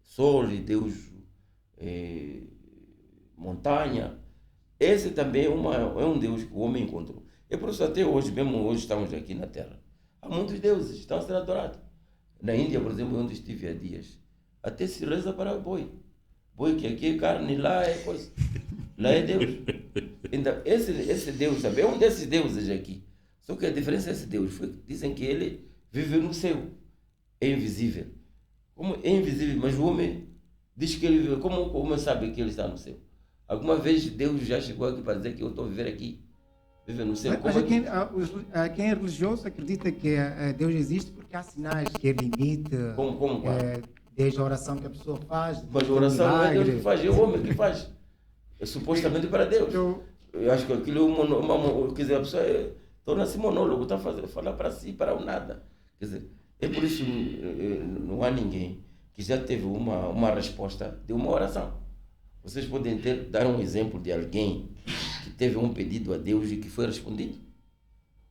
Sol e Deus montanha, esse também é um Deus que o homem encontrou. É por isso até hoje, mesmo hoje estamos aqui na Terra, há muitos deuses que estão a ser adorados. Na Índia, por exemplo, onde estive há dias, até se reza para boi. Boi que aqui é carne, lá é coisa. Lá é Deus. Então, esse Deus também é um desses deuses aqui. Só que a diferença desse Deus foi que dizem que ele vive no céu. É invisível. Como é invisível, mas o homem diz que ele vive. Como o homem sabe que ele está no céu? Alguma vez Deus já chegou aqui para dizer que eu estou a viver aqui? Vive no céu. Mas quem é religioso acredita que Deus existe porque há sinais que ele imita. Como? Desde a oração que a pessoa faz. Mas a oração não é Deus que faz, é o homem que faz. É supostamente para Deus. Eu acho que aquilo é quer dizer, a pessoa torna-se monólogo, está a falar para si, para o nada. Quer dizer, é por isso que não há ninguém que já teve uma resposta de uma oração. Vocês podem dar um exemplo de alguém que teve um pedido a Deus e que foi respondido?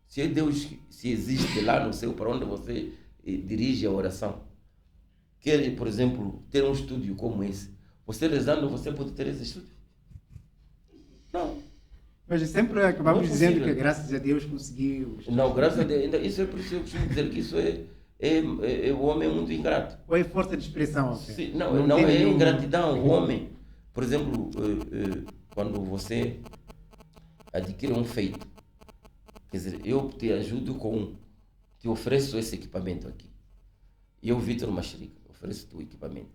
Se é Deus, se existe lá no céu, para onde você dirige a oração, quer, por exemplo, ter um estúdio como esse, você rezando, você pode ter esse estúdio? Não. Mas sempre acabamos Não é dizendo possível. que graças a Deus conseguiu. Não, graças a Deus, ainda, isso é por isso que eu costumo dizer que isso o homem é muito ingrato. Ou é força de expressão? Okay? Sim, não tem é nenhum- ingratidão. O homem, por exemplo, quando você adquire um feito, quer dizer, eu te ajudo te ofereço esse equipamento aqui. E eu, Vitor Macherica, ofereço-te o equipamento.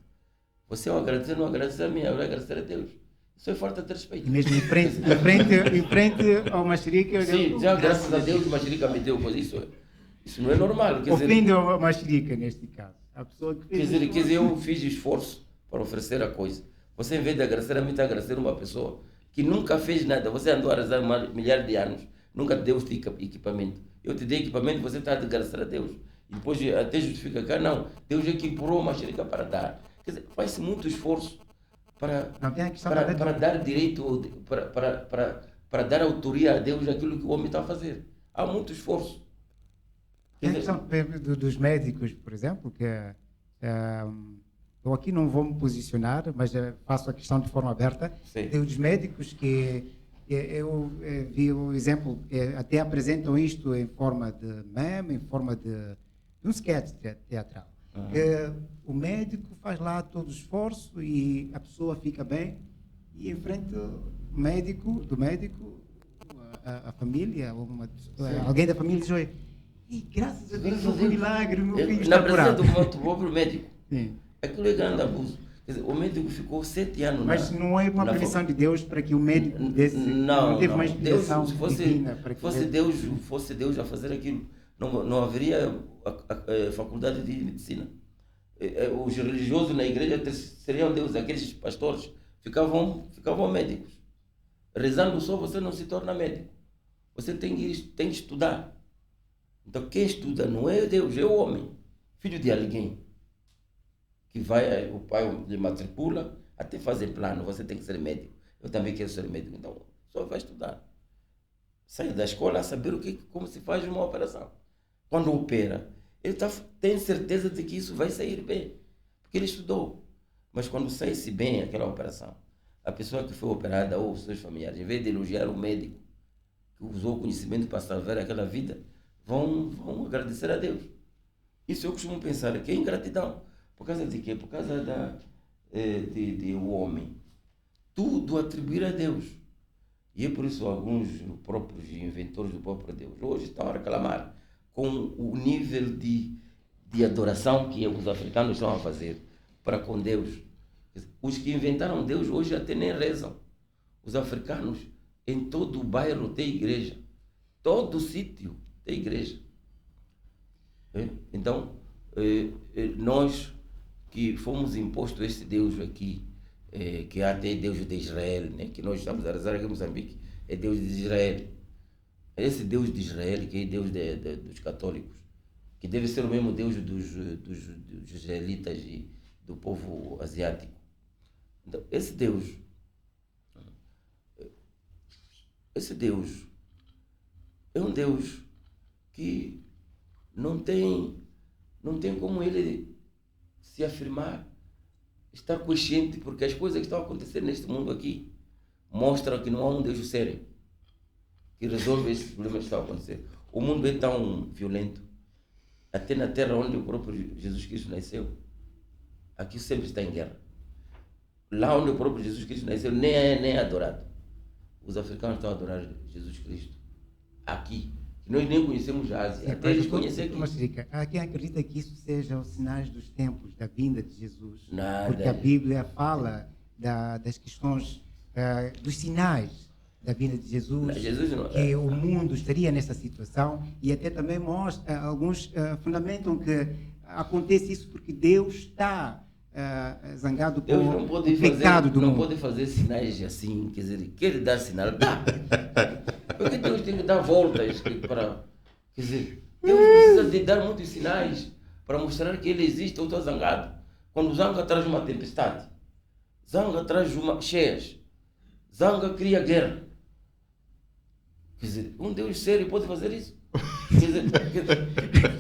Você ao agradecer, não agradecer a mim, eu vou agradecer a Deus. Isso é falta de respeito. E mesmo em frente ao Macherica. Sim, já graças a Deus o Macherica me deu coisa. Isso não é normal. Quer dizer, Ofende o Macherica neste caso. A pessoa que fez. quer dizer, eu fiz esforço para oferecer a coisa. Você, em vez de agradecer a mim, está agradecendo uma pessoa que nunca fez nada. Você andou a rezar milhares de anos, nunca deu equipamento. Eu te dei equipamento, você está a agradecer a Deus. E depois até justifica cá, não. Deus é que empurrou uma Macherica para dar. Quer dizer, faz-se muito esforço para dar direito, para dar autoria a Deus aquilo que o homem está a fazer. Há muito esforço. Tem a questão dos médicos, por exemplo, que eu aqui não vou me posicionar, mas faço a questão de forma aberta. Sim. Tem os médicos que eu vi o exemplo, até apresentam isto em forma de meme, em forma de um sketch teatral. O médico faz lá todo o esforço e a pessoa fica bem e enfrenta o médico, a família, alguém da família diz: "Oi, e graças a Deus houve um milagre, meu filho Na está presença curado." do próprio médico. Sim. Aquilo é grande abuso. Quer dizer, o médico ficou 7 anos Mas não é uma previsão de Deus para que o médico desse não teve uma Deus, inspiração se fosse, divina para que fosse Deus a fazer aquilo, não haveria a faculdade de medicina. Os religiosos na igreja seriam Deus, aqueles pastores ficavam médicos. Rezando só você não se torna médico. Você tem que estudar. Então quem estuda não é Deus, é o homem, filho de alguém. Que vai, o pai lhe matricula, até fazer plano, você tem que ser médico. Eu também quero ser médico, então só vai estudar. Sai da escola a saber como se faz uma operação. Quando opera, ele tem certeza de que isso vai sair bem, porque ele estudou. Mas quando sai-se bem aquela operação, a pessoa que foi operada ou os seus familiares, em vez de elogiar o médico que usou o conhecimento para salvar aquela vida, vão agradecer a Deus. Isso eu costumo pensar que é ingratidão. Por causa de quê? Por causa do homem. Tudo atribuir a Deus. E é por isso alguns próprios inventores do próprio Deus hoje estão a reclamar com o nível de adoração que os africanos estão a fazer para com Deus. Os que inventaram Deus hoje até nem rezam. Os africanos, em todo o bairro tem igreja. Todo sítio é a igreja. Então, nós que fomos impostos esse Deus aqui, que é até Deus de Israel, né? Que nós estamos a rezar aqui em Moçambique, é Deus de Israel. Esse Deus de Israel, que é Deus dos católicos, que deve ser o mesmo Deus dos israelitas e do povo asiático. Então, esse Deus é um Deus que não tem como ele se afirmar, estar consciente, porque as coisas que estão acontecendo neste mundo aqui mostram que não há um Deus sério que resolve esses problemas que estão a acontecer. O mundo é tão violento, até na terra onde o próprio Jesus Cristo nasceu, aqui sempre está em guerra. Lá onde o próprio Jesus Cristo nasceu, nem é adorado. Os africanos estão a adorar Jesus Cristo. Aqui, que nós nem conhecemos a Ásia, até eles conhecem aqui. Mas, há quem acredita que isso seja os sinais dos tempos, da vinda de Jesus. Nada. Porque a Bíblia fala das questões, dos sinais da vinda de Jesus, que o mundo estaria nessa situação, e até também mostra, alguns fundamentam que acontece isso porque Deus está zangado com o pecado do mundo. Não pode fazer sinais assim, quer dizer, quer dar sinal, dá. Porque Deus tem que dar voltas para... Quer dizer, Deus precisa de dar muitos sinais para mostrar que Ele existe. Eu estou zangado. Quando zanga traz uma tempestade, zanga traz cheias, zanga cria guerra. Quer dizer, um Deus sério pode fazer isso? Quer dizer,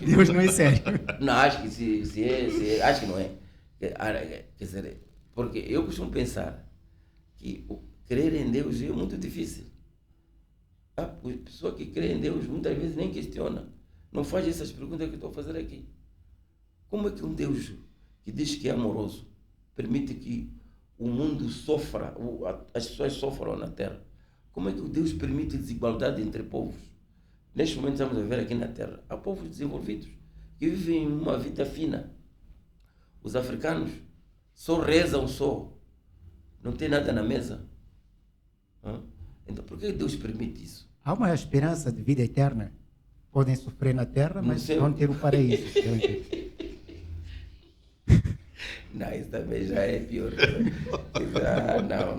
Deus não é sério. Não, acho que se é, acho que não é. Quer dizer, porque eu costumo pensar que crer em Deus é muito difícil. A pessoa que crê em Deus muitas vezes nem questiona, não faz essas perguntas que eu estou a fazer aqui. Como é que um Deus que diz que é amoroso permite que o mundo sofra, as pessoas sofram na terra? Como é que Deus permite desigualdade entre povos? Neste momento estamos a ver aqui na terra, há povos desenvolvidos que vivem uma vida fina. Os africanos só rezam só, não tem nada na mesa. Então por que Deus permite isso? Há uma esperança de vida eterna. Podem sofrer na terra, mas vão ter o paraíso. Não, isso também já é pior.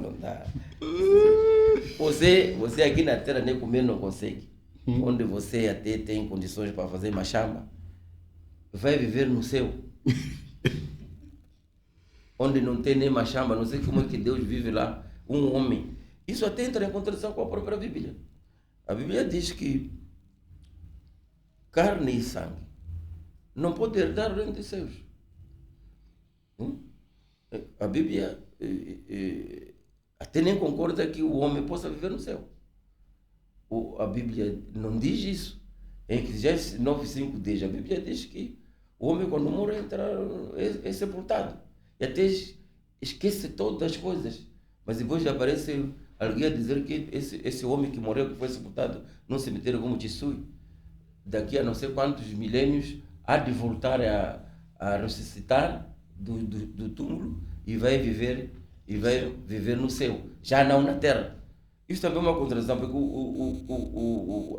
Não dá. Você aqui na terra nem comer não consegue. Onde você até tem condições para fazer machamba, vai viver no céu. Onde não tem nem machamba, não sei como é que Deus vive lá, um homem. Isso até entra em contradição com a própria Bíblia. A Bíblia diz que carne e sangue não podem herdar o reino dos céus. A Bíblia até nem concorda que o homem possa viver no céu. A Bíblia não diz isso. Em Eclesiastes 9:5 diz, a Bíblia diz que o homem quando morre é sepultado. E até esquece todas as coisas. Mas depois aparece alguém a dizer que esse homem que morreu, que foi sepultado num cemitério como Chisui, daqui a não sei quantos milênios, há de voltar a ressuscitar do túmulo e vai viver no céu, já não na terra. Isso também é uma contradição, porque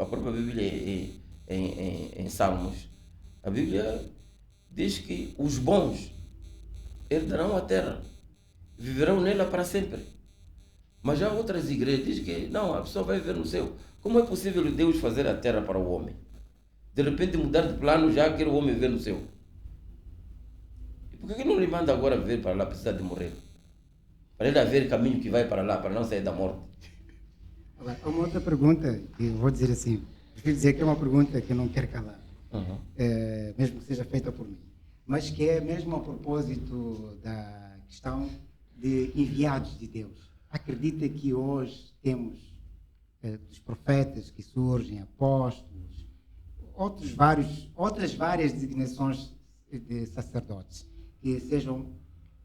a própria Bíblia em Salmos, a Bíblia diz que os bons herdarão a terra, viverão nela para sempre. Mas já outras igrejas dizem que não, a pessoa vai viver no céu. Como é possível Deus fazer a terra para o homem? De repente mudar de plano, já quer o homem viver no céu. E por que não lhe manda agora viver para lá, precisar de morrer? Para ele haver caminho que vai para lá, para não sair da morte. Agora, há uma outra pergunta, que eu vou dizer assim, prefiro dizer que é uma pergunta que eu não quero calar, mesmo que seja feita por mim, mas que é mesmo a propósito da questão de enviados de Deus. Acredita que hoje temos dos profetas que surgem, apóstolos, outras várias designações de sacerdotes que sejam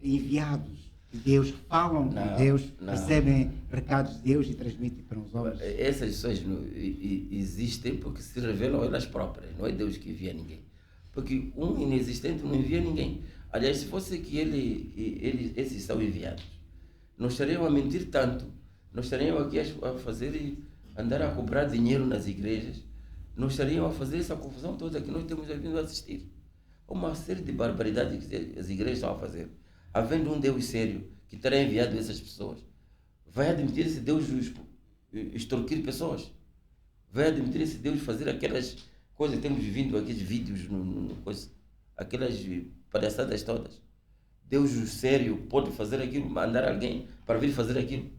enviados de Deus, falam com Deus, recebem recados de Deus e transmitem para os homens? Essas pessoas existem porque se revelam elas próprias, não é Deus que envia ninguém. Porque um inexistente não envia ninguém. Aliás, se fosse que esses são enviados, não estariam a mentir tanto, não estariam aqui a fazer andar a cobrar dinheiro nas igrejas não estariam a fazer essa confusão toda que nós temos vindo a assistir. Uma série de barbaridades que as igrejas estão a fazer. Havendo um Deus sério que terá enviado essas pessoas, vai admitir esse Deus extorquir pessoas? Vai admitir esse Deus fazer aquelas coisas que temos vindo, aqueles vídeos, aquelas palhaçadas todas? Deus sério pode fazer aquilo, mandar alguém para vir fazer aquilo?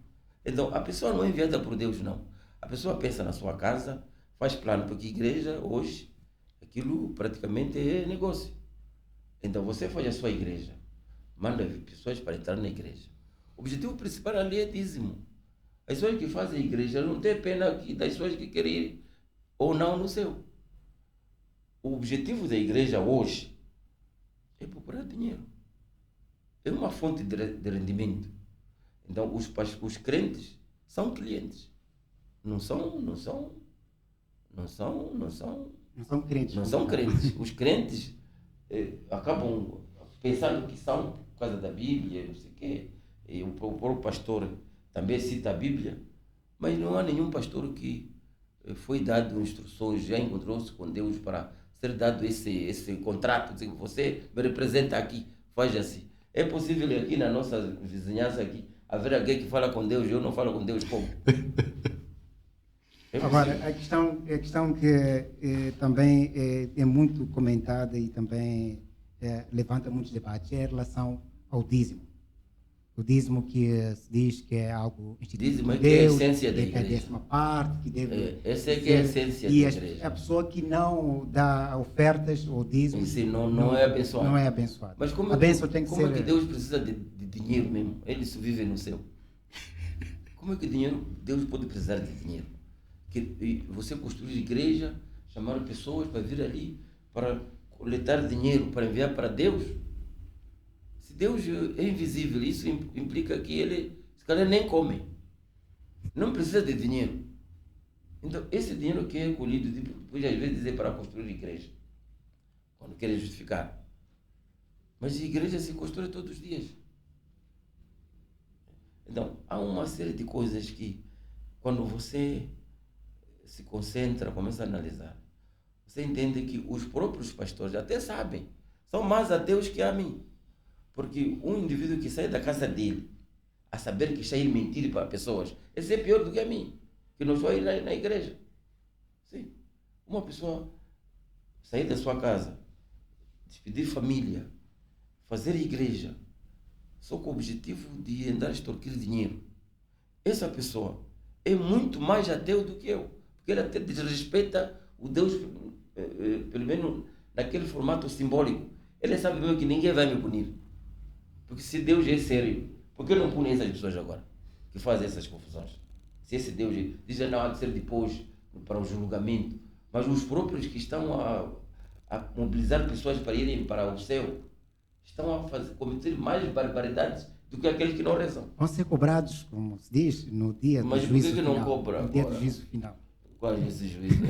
Então, a pessoa não é enviada por Deus, não. A pessoa pensa na sua casa, faz plano, porque igreja, hoje, aquilo praticamente é negócio. Então, você faz a sua igreja, manda pessoas para entrar na igreja. O objetivo principal ali é dízimo. As pessoas que fazem a igreja não têm pena das pessoas que querem ir ou não no céu. O objetivo da igreja hoje é procurar dinheiro. É uma fonte de rendimento. Então, os crentes são clientes. Não são crentes. Não são crentes. Os crentes acabam pensando que são por causa da Bíblia, não sei o quê. E o próprio pastor também cita a Bíblia, mas não há nenhum pastor que foi dado instruções, já encontrou-se com Deus para ser dado esse contrato, dizer, você me representa aqui, faz assim. É possível aqui na nossa vizinhança aqui haver alguém que fala com Deus e eu não falo com Deus como? Agora, a questão que também é muito comentada e também levanta muitos debates é em relação ao dízimo. O dízimo que se diz que é algo instituído dízimo por é Deus, que é a essência da igreja. Que é a 10ª parte, que deve essa é que é a essência da igreja. A pessoa que não dá ofertas ou dízimo não é abençoada. Não é abençoada. Mas como a bênção tem que como ser... é que Deus precisa de dinheiro mesmo? Ele só vive no céu. Como é que Deus pode precisar de dinheiro? Que você construir igreja, chamar pessoas para vir ali, para coletar dinheiro, para enviar para Deus? Se Deus é invisível, isso implica que ele, se calhar, nem come. Não precisa de dinheiro. Então, esse dinheiro que é colhido, depois às vezes é para construir igreja, quando querem justificar. Mas a igreja se constrói todos os dias. Então, há uma série de coisas que, quando você se concentra, começa a analisar, você entende que os próprios pastores até sabem, são mais ateus que a mim. Porque um indivíduo que sai da casa dele, a saber que está a ir mentir para pessoas, esse é pior do que a mim, que não estou a ir na igreja. Sim. Uma pessoa sair da sua casa, despedir família, fazer igreja, só com o objetivo de andar a extorquir dinheiro. Essa pessoa é muito mais ateu do que eu, porque ele até desrespeita o Deus, pelo menos naquele formato simbólico. Ele sabe mesmo que ninguém vai me punir. Porque se Deus é sério, por que não pune essas pessoas agora que fazem essas confusões? Se esse Deus diz não há de ser depois para o julgamento, mas os próprios que estão a mobilizar pessoas para irem para o céu estão a cometer mais barbaridades do que aqueles que não rezam. Vão ser cobrados, como se diz, no dia do juízo final. Mas por que não cobra? No dia do juízo final. Qual é esse juízo?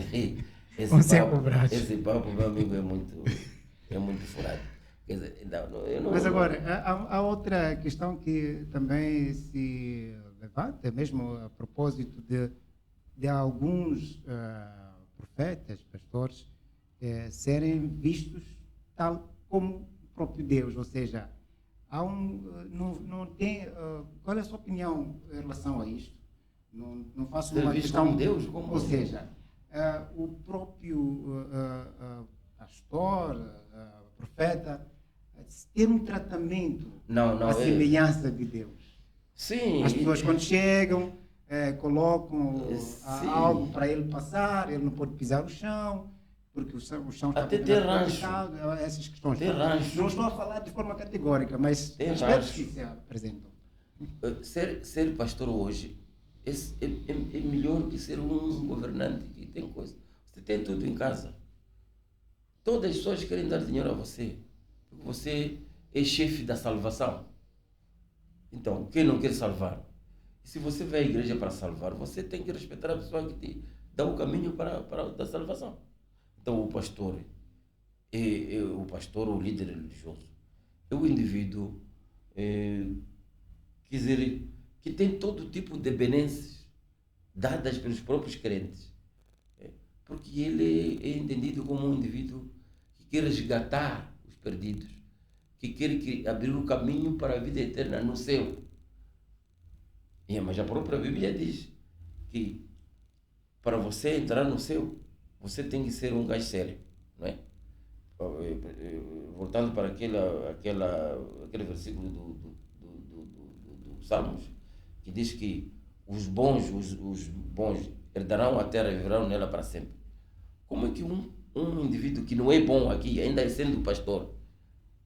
Vão ser cobrados. Esse papo, meu amigo, é muito furado. Quer dizer, Mas agora, há outra questão que também se levanta, mesmo a propósito de alguns profetas, pastores, serem vistos tal como o próprio Deus, ou seja, não tem... qual é a sua opinião em relação a isto? Não faço uma questão... Como Deus? Como ou seja, o próprio pastor, profeta, ter um tratamento à semelhança de Deus. Sim. As pessoas quando chegam, colocam algo para ele passar, ele não pode pisar o chão, porque o chão está até ter rancho. Essas questões. Rancho. Não estou a falar de forma categórica, mas aspectos que se apresentam. Ser pastor hoje é melhor que ser um governante que tem coisa. Você tem tudo em casa. Todas as pessoas querem dar dinheiro a você. Você é chefe da salvação. Então, quem não quer salvar? E se você vai à igreja para salvar, você tem que respeitar a pessoa que te dá o caminho da salvação. Então, o pastor, o líder religioso, é o indivíduo quer dizer, que tem todo tipo de benesses dadas pelos próprios crentes. Porque ele é entendido como um indivíduo que quer resgatar os perdidos, que quer abrir o caminho para a vida eterna no céu. Mas a própria Bíblia diz que para você entrar no céu, você tem que ser um gajo sério, não é? Voltando para aquele versículo do Salmos, que diz que os bons herdarão a terra e viverão nela para sempre. Como é que um indivíduo que não é bom aqui, ainda sendo pastor,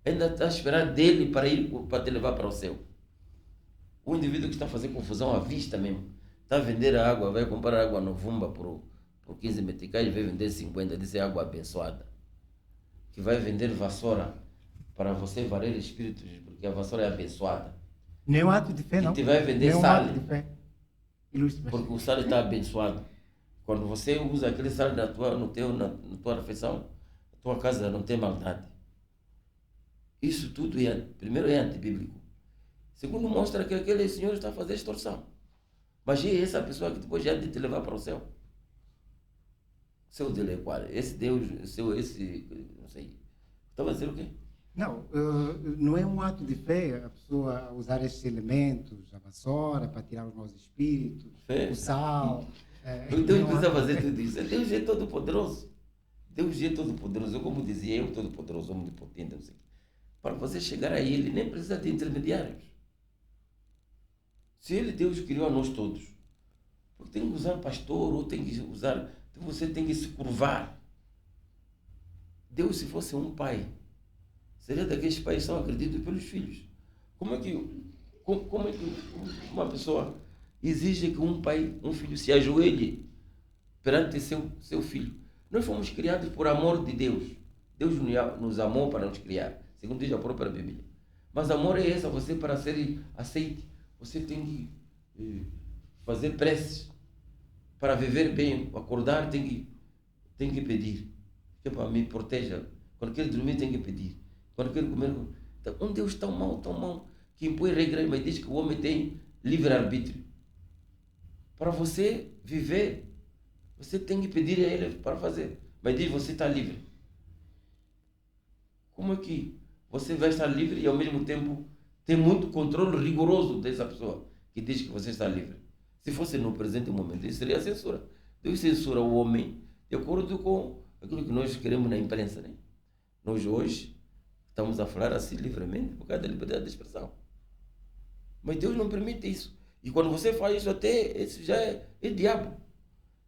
ainda está a esperar dele para te levar para o céu? O indivíduo que está a fazer confusão à vista mesmo, está a vender a água, vai comprar água no Vumba por 15 meticais, vai vender 50, diz é água abençoada. Que vai vender vassoura para você varrer espíritos, porque a vassoura é abençoada. Nem um ato de fé, não. E te vai vender nem sal, um ato de fé. Ilustre, porque o sal está abençoado. Quando você usa aquele sal na tua refeição, a tua casa não tem maldade. Isso tudo, primeiro, é antibíblico. Segundo, mostra que aquele senhor está a fazer extorsão. Mas é essa pessoa que depois já de te levar para o céu. O céu dele é qual? Esse Deus, não sei. Estava a dizer o quê? Não, não é um ato de fé a pessoa usar estes elementos, a vassoura para tirar os maus espíritos, o sal. Deus precisa fazer tudo isso. Deus é todo poderoso. Deus é todo poderoso. Eu, como dizia, eu todo poderoso, omnipotente, não sei. Para você chegar a Ele, nem precisa de intermediários. Se Ele, Deus, criou a nós todos, porque tem que usar pastor, ou tem que usar, você tem que se curvar. Deus, se fosse um pai, seria daqueles pais que são agredidos pelos filhos. Como é que uma pessoa exige que um filho se ajoelhe perante seu filho? Nós fomos criados por amor de Deus. Deus nos amou para nos criar, segundo diz a própria Bíblia. Mas amor é essa, você para ser aceite, você tem que fazer preces. Para viver bem, acordar tem que pedir. Para me proteja. Quando quer dormir tem que pedir. Quando quer comer... Então, um Deus tão mau, que impõe regras, mas diz que o homem tem livre-arbítrio. Para você viver, você tem que pedir a Ele para fazer. Mas diz, você está livre. Como é que você vai estar livre e ao mesmo tempo tem muito controle rigoroso dessa pessoa que diz que você está livre? Se fosse no presente momento, isso seria censura. Deus censura o homem de acordo com aquilo que nós queremos na imprensa, né? Nós hoje estamos a falar assim livremente por causa da liberdade de expressão. Mas Deus não permite isso. E quando você faz isso, até isso já é diabo.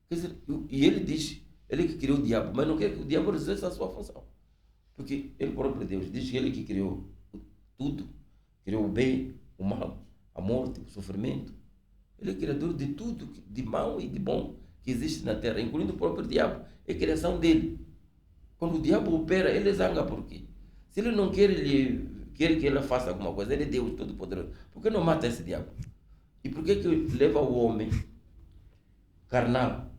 Quer dizer, e ele diz, ele que criou o diabo, mas não quer que o diabo exerça a sua função. Porque ele próprio Deus diz que ele que criou tudo, criou o bem, o mal, a morte, o sofrimento. Ele é criador de tudo, de mal e de bom que existe na terra, incluindo o próprio diabo. É criação dele. Quando o diabo opera, ele zanga por quê? Se ele não quer que ele faça alguma coisa, ele é Deus Todo-Poderoso. Por que não mata esse diabo? E por que leva o homem carnal,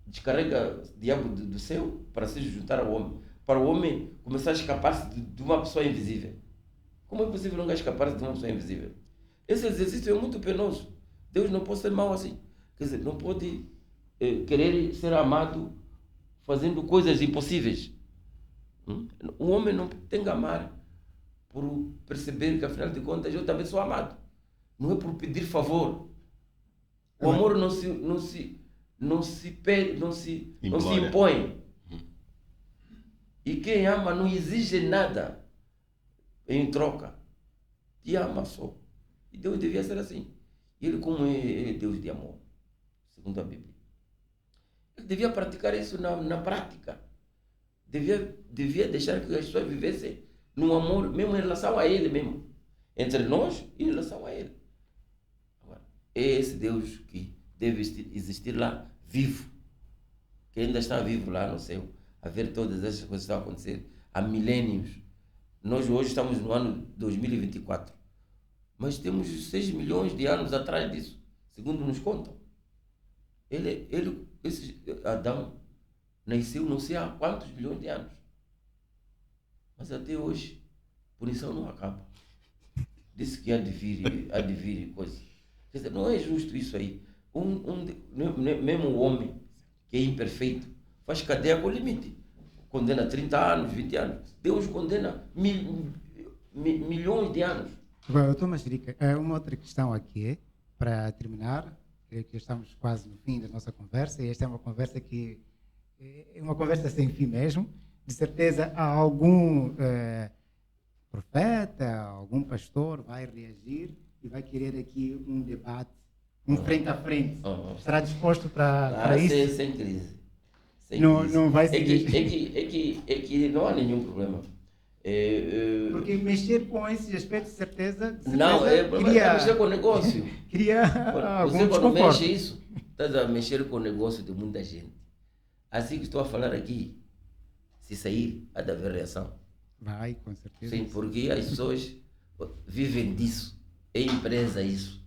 descarrega o diabo do céu para se juntar ao homem, para o homem começar a escapar-se de uma pessoa invisível? Como é possível não escapar-se de uma pessoa invisível? Esse exercício é muito penoso. Deus não pode ser mau assim. Quer dizer, não pode querer ser amado fazendo coisas impossíveis. O homem não tem que amar por perceber que, afinal de contas, eu também sou amado. Não é por pedir favor. O amor não se impõe. E quem ama não exige nada em troca. Te ama só. E Deus devia ser assim. Ele, como é Deus de amor, segundo a Bíblia, ele devia praticar isso na prática. Devia deixar que as pessoas vivessem no amor, mesmo em relação a Ele mesmo. Entre nós e em relação a Ele. Agora, é esse Deus que deve existir lá, vivo. Que ainda está vivo lá no céu, a ver todas essas coisas que estão a acontecer há milênios. Nós hoje estamos no ano 2024. Mas temos 6 milhões de anos atrás disso, segundo nos contam. Esse Adão nasceu não sei há quantos milhões de anos. Mas até hoje, punição não acaba. Disse que há de vir coisa. Quer dizer, não é justo isso aí. Mesmo o homem que é imperfeito, faz cadeia com limite. Condena 30 anos, 20 anos. Deus condena milhões de anos. Agora, doutor Machirica, uma outra questão aqui, para terminar, creio que estamos quase no fim da nossa conversa, e esta é uma conversa que é uma conversa sem fim mesmo. De certeza, há algum profeta, algum pastor vai reagir e vai querer aqui um debate, um frente a frente. Estará disposto para isso? Sem crise. Não vai ser. É que não há nenhum problema. Porque mexer com esses aspectos, de certeza Não, é mexer com o negócio. Cria Você quando mexe isso, estás a mexer com o negócio de muita gente. Assim que estou a falar aqui, se sair, há de haver reação. Vai, com certeza. Sim, porque as pessoas vivem disso. É empresa isso.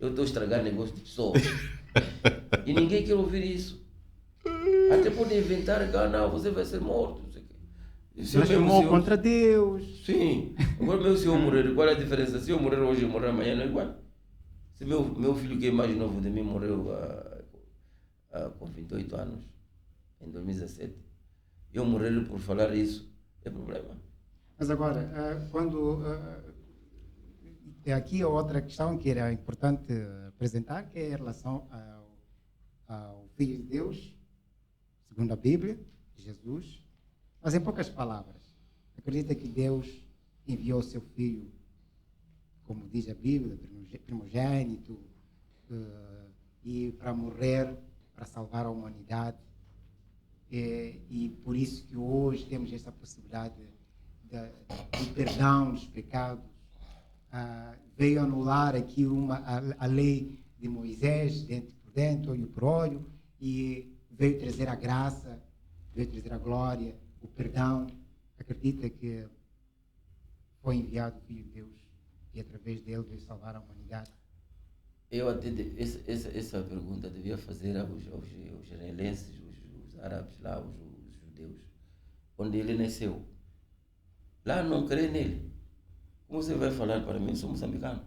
Eu estou a estragar negócio de pessoas. E ninguém quer ouvir isso. Até podem inventar que não, você vai ser morto. Mas tomou contra Deus. Sim. Agora se eu morrer, qual é a diferença? Se eu morrer hoje e morrer amanhã, não é igual. Se meu filho, que é mais novo de mim, morreu com 28 anos, em 2017, eu morrer por falar isso, é problema. Mas agora, quando... aqui a outra questão que era importante apresentar, que é em relação ao Filho de Deus, segundo a Bíblia, Jesus. Mas em poucas palavras, acredita que Deus enviou o seu Filho, como diz a Bíblia, primogênito, e para morrer, para salvar a humanidade. E por isso que hoje temos essa possibilidade de perdão dos pecados. Veio anular aqui a lei de Moisés, dentro por dentro, olho por olho, e veio trazer a graça, veio trazer a glória, o perdão. Acredita que foi enviado o Filho de Deus e através dele veio salvar a humanidade? Eu até essa pergunta devia fazer aos israelenses, os árabes lá, os judeus, onde ele nasceu. Lá não crê nele. Como você vai falar para mim, sou moçambicano?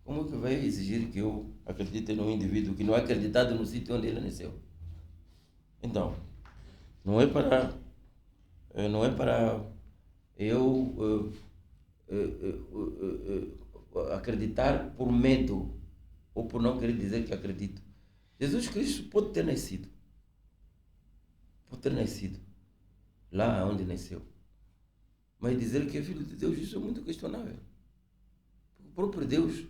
Como que vai exigir que eu acredite num indivíduo que não é acreditado no sítio onde ele nasceu? Então, não é para eu acreditar por medo ou por não querer dizer que acredito. Jesus Cristo pode ter nascido lá onde nasceu, mas dizer que é filho de Deus, isso é muito questionável. O próprio Deus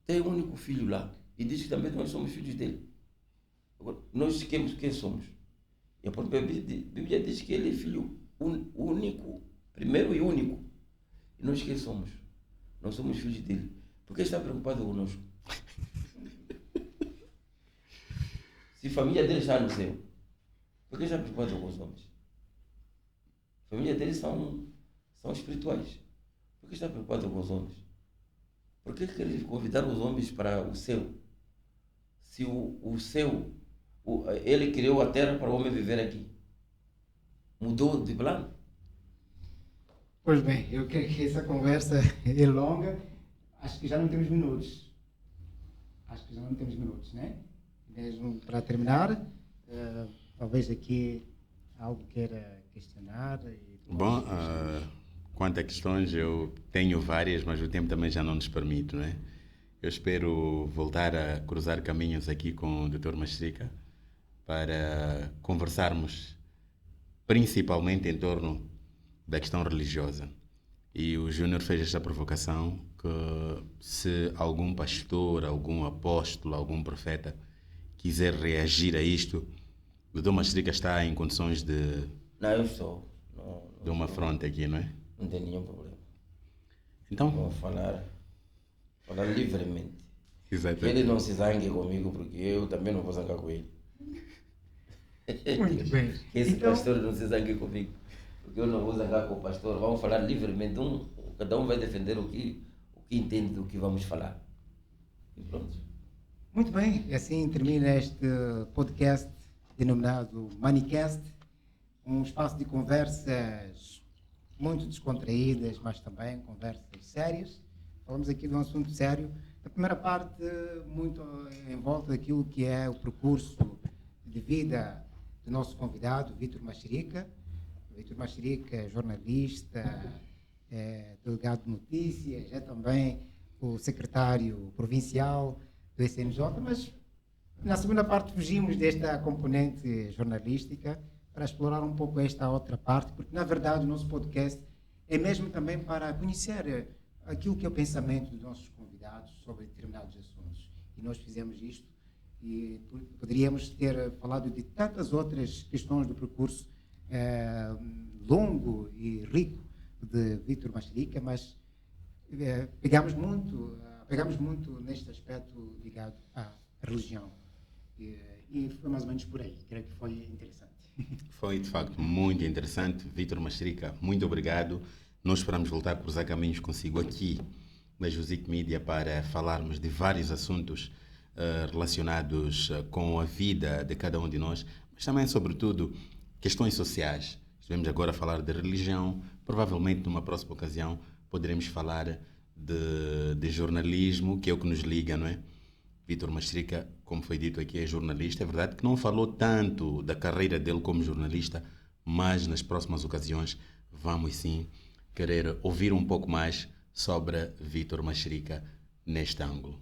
tem um único filho lá e diz que também nós somos filhos dele. Agora, nós quem somos? E a própria Bíblia diz que ele é filho único, primeiro e único. E nós quem somos? Nós somos filhos dele. Por que está preocupado conosco? Se a família dele está no céu, por que está preocupado com os homens? A família deles são espirituais. Por que está preocupado com os homens? Por que quer convidar os homens para o céu? Se o céu, ele criou a terra para o homem viver aqui. Mudou de plano? Pois bem, eu creio que essa conversa é longa. Acho que já não temos minutos. Né? Mesmo para terminar, talvez aqui algo queira questionar. Bom, quanto a questões, eu tenho várias, mas o tempo também já não nos permite, não é? Eu espero voltar a cruzar caminhos aqui com o Dr. Machirica para conversarmos principalmente em torno da questão religiosa. E o Júnior fez esta provocação que se algum pastor, algum apóstolo, algum profeta quiser reagir a isto, o Dr. Machirica está em condições de... Não, eu estou. de uma fronte aqui, não é? Não tem nenhum problema. Então... vou falar livremente. Exatamente. Ele não se zangue comigo, porque eu também não vou zangar com ele. Muito bem. Esse pastor não se zangue comigo, porque eu não vou zangar com o pastor. Vamos falar livremente. Cada um vai defender o que entende do que vamos falar. E pronto. Muito bem. E assim termina este podcast denominado Manicast, um espaço de conversas muito descontraídas, mas também conversas sérias. Falamos aqui de um assunto sério A primeira parte, muito em volta daquilo que é o percurso de vida do nosso convidado, Vítor Machirica. Vítor Machirica é jornalista, é delegado de notícias, é também o secretário provincial do SNJ, mas na segunda parte fugimos desta componente jornalística para explorar um pouco esta outra parte, porque na verdade o nosso podcast é mesmo também para conhecer aquilo que é o pensamento dos nossos convidados sobre determinados assuntos. E nós fizemos isto e poderíamos ter falado de tantas outras questões do percurso longo e rico de Vítor Machirica, mas pegamos muito neste aspecto ligado à religião. E foi mais ou menos por aí. Creio que foi interessante. Foi, de facto, muito interessante. Vítor Machirica, muito obrigado. Nós esperamos voltar a cruzar caminhos consigo aqui na Jusic Media para falarmos de vários assuntos relacionados com a vida de cada um de nós, mas também, sobretudo, questões sociais. Estivemos agora a falar de religião. Provavelmente, numa próxima ocasião, poderemos falar de jornalismo, que é o que nos liga, não é? Vítor Machirica, como foi dito aqui, é jornalista. É verdade que não falou tanto da carreira dele como jornalista, mas nas próximas ocasiões vamos sim querer ouvir um pouco mais sobre Vítor Machirica neste ângulo.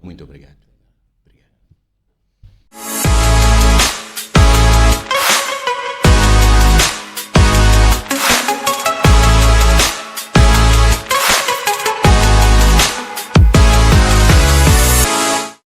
Muito obrigado.